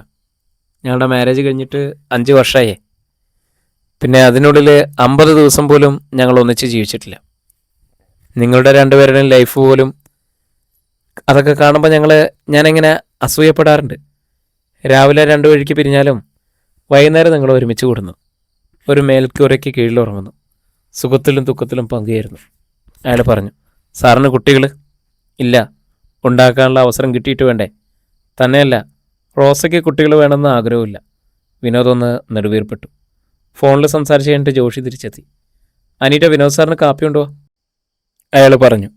ഞങ്ങളുടെ മാരേജ് കഴിഞ്ഞിട്ട് 5 വർഷമായേ. പിന്നെ അതിനുള്ളിൽ 50 ദിവസം പോലും ഞങ്ങൾ ഒന്നിച്ച് ജീവിച്ചിട്ടില്ല. നിങ്ങളുടെ രണ്ടുപേരുടെയും ലൈഫ് പോലും അതൊക്കെ കാണുമ്പോൾ ഞാനിങ്ങനെ അസൂയപ്പെടാറുണ്ട്. രാവിലെ 2 വഴിക്ക് പിരിഞ്ഞാലും വൈകുന്നേരം നിങ്ങൾ ഒരുമിച്ച് കൂടുന്നു. ഒരു മേൽക്കൂരയ്ക്ക് കീഴിൽ ഉറങ്ങുന്നു. സുഖത്തിലും ദുഃഖത്തിലും പങ്കുചേരുന്നു. അയാൾ പറഞ്ഞു. സാറിന് കുട്ടികൾ ഇല്ല. ഉണ്ടാക്കാനുള്ള അവസരം കിട്ടിയിട്ട് വേണ്ടേ? തന്നെയല്ല, റോസയ്ക്ക് കുട്ടികൾ വേണമെന്ന് ആഗ്രഹമില്ല. വിനോദൊന്ന് നെടുവീർപ്പെട്ടു. ഫോണിൽ സംസാരിച്ച് കഴിഞ്ഞിട്ട് ജോഷി തിരിച്ചെത്തി. അനീറ്റ, വിനോദ് സാറിന് കാപ്പി ഉണ്ടോ? അയാൾ പറഞ്ഞു.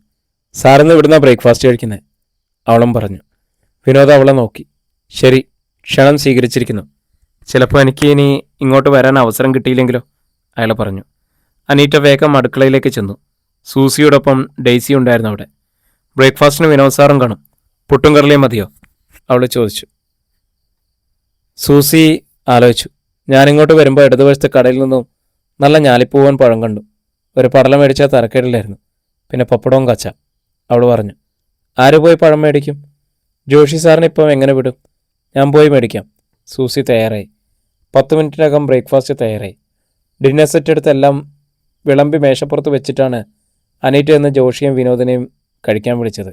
സാറിന്ന് ഇവിടുന്ന ബ്രേക്ക്ഫാസ്റ്റ് കഴിക്കുന്നത്, അവളും പറഞ്ഞു. വിനോദ് അവളെ നോക്കി. ശരി, ക്ഷണം സ്വീകരിച്ചിരിക്കുന്നു. ചിലപ്പോൾ എനിക്ക് ഇനി ഇങ്ങോട്ട് വരാൻ അവസരം കിട്ടിയില്ലെങ്കിലോ? അയാൾ പറഞ്ഞു. അനീറ്റ വേഗം അടുക്കളയിലേക്ക് ചെന്നു. സൂസിയോടൊപ്പം ഡെയ്സി ഉണ്ടായിരുന്നു അവിടെ. ബ്രേക്ക്ഫാസ്റ്റിന് വിനോദ് സാറും കാണും. പുട്ടും കറിയും മതിയോ? അവൾ ചോദിച്ചു. സൂസി ആലോചിച്ചു. ഞാനിങ്ങോട്ട് വരുമ്പോൾ ഇടതുവശത്തെ കടയിൽ നിന്നും നല്ല ഞാലിപ്പൂവൻ പഴം കണ്ടു. ഒരു പടല മേടിച്ചാൽ തരക്കേടില്ലായിരുന്നു. പിന്നെ പപ്പടവും കച്ച. അവൾ പറഞ്ഞു. ആര് പോയി പഴം മേടിക്കും? ജോഷി സാറിന് ഇപ്പം എങ്ങനെ വിടും? ഞാൻ പോയി മേടിക്കാം. സൂസി തയ്യാറായി. 10 മിനിറ്റിനകം ബ്രേക്ക്ഫാസ്റ്റ് തയ്യാറായി. ഡിന്നർ സെറ്റ് എടുത്ത് എല്ലാം വിളമ്പി മേശപ്പുറത്ത് വെച്ചിട്ടാണ് അനീറ്റ എന്ന് ജോഷിയും വിനോദിനെയും കഴിക്കാൻ വിളിച്ചത്.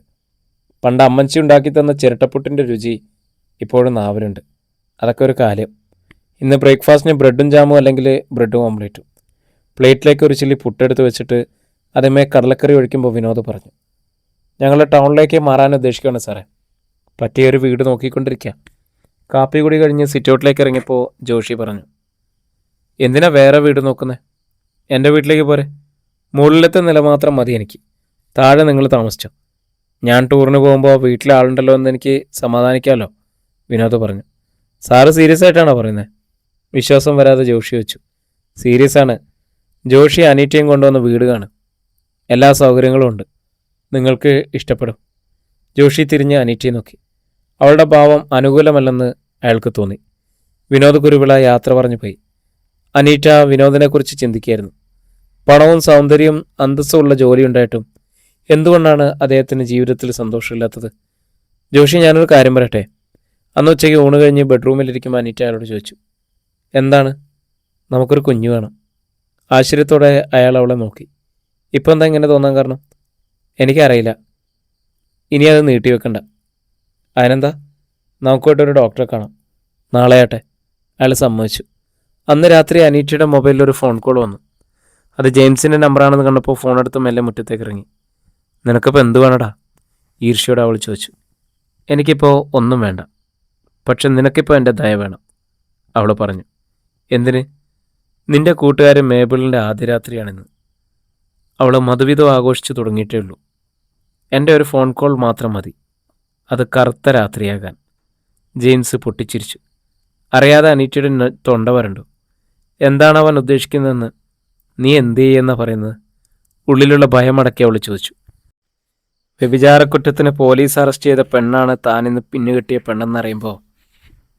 പണ്ട് അമ്മച്ചി ഉണ്ടാക്കി തന്ന ചിരട്ടപ്പുട്ടിൻ്റെ രുചി ഇപ്പോഴും നാവിലുണ്ട്. അതൊക്കെ ഒരു കാര്യം. ഇന്ന് ബ്രേക്ക്ഫാസ്റ്റിന് ബ്രെഡും ജാമും അല്ലെങ്കിൽ ബ്രെഡും ഓംലേറ്റും. പ്ലേറ്റിലേക്ക് ഒരു ചില്ലി പുട്ടെടുത്ത് വെച്ചിട്ട് അതിന്മേൽ കടലക്കറി ഒഴിക്കുമ്പോൾ വിനോദ് പറഞ്ഞു. ഞങ്ങൾ ടൗണിലേക്ക് മാറാൻ ഉദ്ദേശിക്കുകയാണ് സാറേ. പറ്റിയൊരു വീട് നോക്കിക്കൊണ്ടിരിക്കുക. കാപ്പി കൂടി കഴിഞ്ഞ് സിറ്റൗട്ടിലേക്ക് ഇറങ്ങിയപ്പോൾ ജോഷി പറഞ്ഞു. എന്തിനാ വേറെ വീട് നോക്കുന്നത്? എൻ്റെ വീട്ടിലേക്ക് പോരെ. മുകളിലത്തെ നില മാത്രം മതി എനിക്ക്. താഴെ നിങ്ങൾ താമസിച്ചോ. ഞാൻ ടൂറിന് പോകുമ്പോൾ വീട്ടിലെ ആളുണ്ടല്ലോ എന്ന് എനിക്ക് സമാധാനിക്കാമല്ലോ, വിനോദ് പറഞ്ഞു. സാറ് സീരിയസ് ആയിട്ടാണോ പറയുന്നത്? വിശ്വാസം വരാതെ ജോഷി വെച്ചു. സീരിയസ് ആണ്. ജോഷി അനീറ്റയും കൊണ്ടുവന്ന വീട് കാണും. എല്ലാ സൗകര്യങ്ങളും ഉണ്ട്. നിങ്ങൾക്ക് ഇഷ്ടപ്പെടും. ജോഷി തിരിഞ്ഞ് അനീറ്റയെ നോക്കി. അവളുടെ ഭാവം അനുകൂലമല്ലെന്ന് അയാൾക്ക് തോന്നി. വിനോദ് കുരുവിള യാത്ര പറഞ്ഞു പോയി. അനീറ്റ വിനോദിനെക്കുറിച്ച് ചിന്തിക്കുകയായിരുന്നു. പണവും സൗന്ദര്യവും അന്തസ്സുമുള്ള ജോലിയുണ്ടായിട്ടും എന്തുകൊണ്ടാണ് അദ്ദേഹത്തിന് ജീവിതത്തിൽ സന്തോഷമില്ലാത്തത്? ജോഷി, ഞാനൊരു കാര്യം പറയട്ടെ. അന്ന് ഉച്ചയ്ക്ക് ഊണ് കഴിഞ്ഞ് ബെഡ്റൂമിലിരിക്കുമ്പോൾ അനീറ്റ അയാളോട് ചോദിച്ചു. എന്താണ്? നമുക്കൊരു കുഞ്ഞു വേണം. ആശ്ചര്യത്തോടെ അയാൾ അവളെ നോക്കി. ഇപ്പം എന്താ ഇങ്ങനെ തോന്നാൻ കാരണം? എനിക്കറിയില്ല. ഇനി അത് നീട്ടിവെക്കണ്ട. അതിനെന്താ? നമുക്കായിട്ടൊരു ഡോക്ടറെ കാണാം. നാളെ ആട്ടെ. അയാൾ സമ്മതിച്ചു. അന്ന് രാത്രി അനീറ്റയുടെ മൊബൈലിൽ ഒരു ഫോൺ കോൾ വന്നു. അത് ജെയിംസിൻ്റെ നമ്പറാണെന്ന് കണ്ടപ്പോൾ ഫോൺ എടുത്ത് മെല്ലെ മുറ്റത്തേക്ക് ഇറങ്ങി. നിനക്കിപ്പോൾ എന്ത് വേണടാ? ഈർഷ്യയോടെ അവൾ ചോദിച്ചു. എനിക്കിപ്പോൾ ഒന്നും വേണ്ട. പക്ഷെ നിനക്കിപ്പോൾ എൻ്റെ ദയ വേണം, അവൾ പറഞ്ഞു. എന്തിന്? നിന്റെ കൂട്ടുകാരൻ മേബിളിൻ്റെ ആദ്യ രാത്രിയാണിന്ന്. അവൾ മധുവിധം ആഘോഷിച്ചു തുടങ്ങിയിട്ടേ ഉള്ളൂ. എൻ്റെ ഒരു ഫോൺ കോൾ മാത്രം മതി, അത് കറുത്ത രാത്രിയാകാൻ. ജെയിംസ് പൊട്ടിച്ചിരിച്ചു. അറിയാതെ അനീറ്റയുടെ തൊണ്ട വരണ്ടു. എന്താണ് അവൻ ഉദ്ദേശിക്കുന്നതെന്ന്? നീ എന്ത് ചെയ്യുന്ന പറയുന്നത്? ഉള്ളിലുള്ള ഭയമടക്കി അവൾ ചോദിച്ചു. വ്യഭിചാരക്കുറ്റത്തിന് പോലീസ് അറസ്റ്റ് ചെയ്ത പെണ്ണാണ് താനിന്ന് പിന്നുകെട്ടിയ പെണ്ണെന്നറിയുമ്പോൾ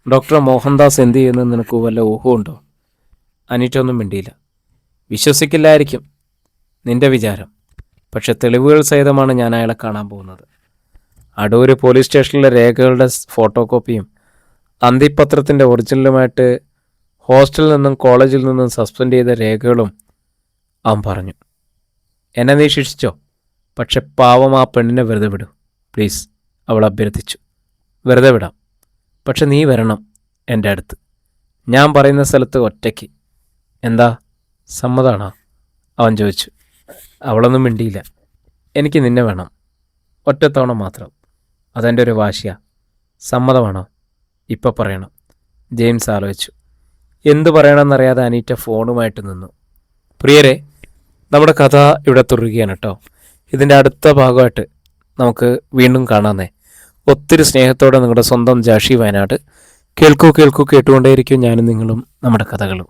ഡോക്ടർ മോഹൻദാസ് എന്ത് ചെയ്യുന്നത് നിനക്ക് വല്ല ഊഹമുണ്ടോ? അനീറ്റ ഒന്നും മിണ്ടിയില്ല. വിശ്വസിക്കില്ലായിരിക്കും നിന്റെ വിചാരം. പക്ഷെ തെളിവുകൾ സഹിതമാണ് ഞാൻ അയാളെ കാണാൻ പോകുന്നത്. അടൂര് പോലീസ് സ്റ്റേഷനിലെ രേഖകളുടെ ഫോട്ടോ കോപ്പിയും അന്തിപത്രത്തിൻ്റെ ഒറിജിനലുമായിട്ട് ഹോസ്റ്റലിൽ നിന്നും കോളേജിൽ നിന്നും സസ്പെൻഡ് ചെയ്ത രേഖകളും അവൻ പറഞ്ഞു. എന്നെ നീ ശിക്ഷിച്ചോ, പക്ഷെ പാവം ആ പെണ്ണിനെ വെറുതെ വിടൂ പ്ലീസ്, അവൾ അഭ്യർത്ഥിച്ചു. വെറുതെ വിടാം. പക്ഷെ നീ വരണം എൻ്റെ അടുത്ത്, ഞാൻ പറയുന്ന സ്ഥലത്ത് ഒറ്റയ്ക്ക്. എന്താ, സമ്മതമാണോ? അവൻ ചോദിച്ചു. അവളൊന്നും മിണ്ടിയില്ല. എനിക്ക് നിന്നെ വേണം, ഒറ്റത്തവണ മാത്രം. അതെൻ്റെ ഒരു വാശിയാ. സമ്മതമാണോ? ഇപ്പം പറയണം. ജെയിംസ് ആലോചിച്ചു. എന്തു പറയണമെന്നറിയാതെ അനീറ്റ ഫോണുമായിട്ട് നിന്നു. പ്രിയരെ, നമ്മുടെ കഥ ഇവിടെ തുടരുകയാണ് കേട്ടോ. ഇതിൻ്റെ അടുത്ത ഭാഗമായിട്ട് നമുക്ക് വീണ്ടും കാണാമെന്നേ. ഒത്തിരി സ്നേഹത്തോടെ നിങ്ങളുടെ സ്വന്തം ജാഷി വയനാട്. കേൾക്കൂ കേൾക്കൂ, കേട്ടുകൊണ്ടേയിരിക്കും ഞാനും നിങ്ങളും നമ്മുടെ കഥകളും.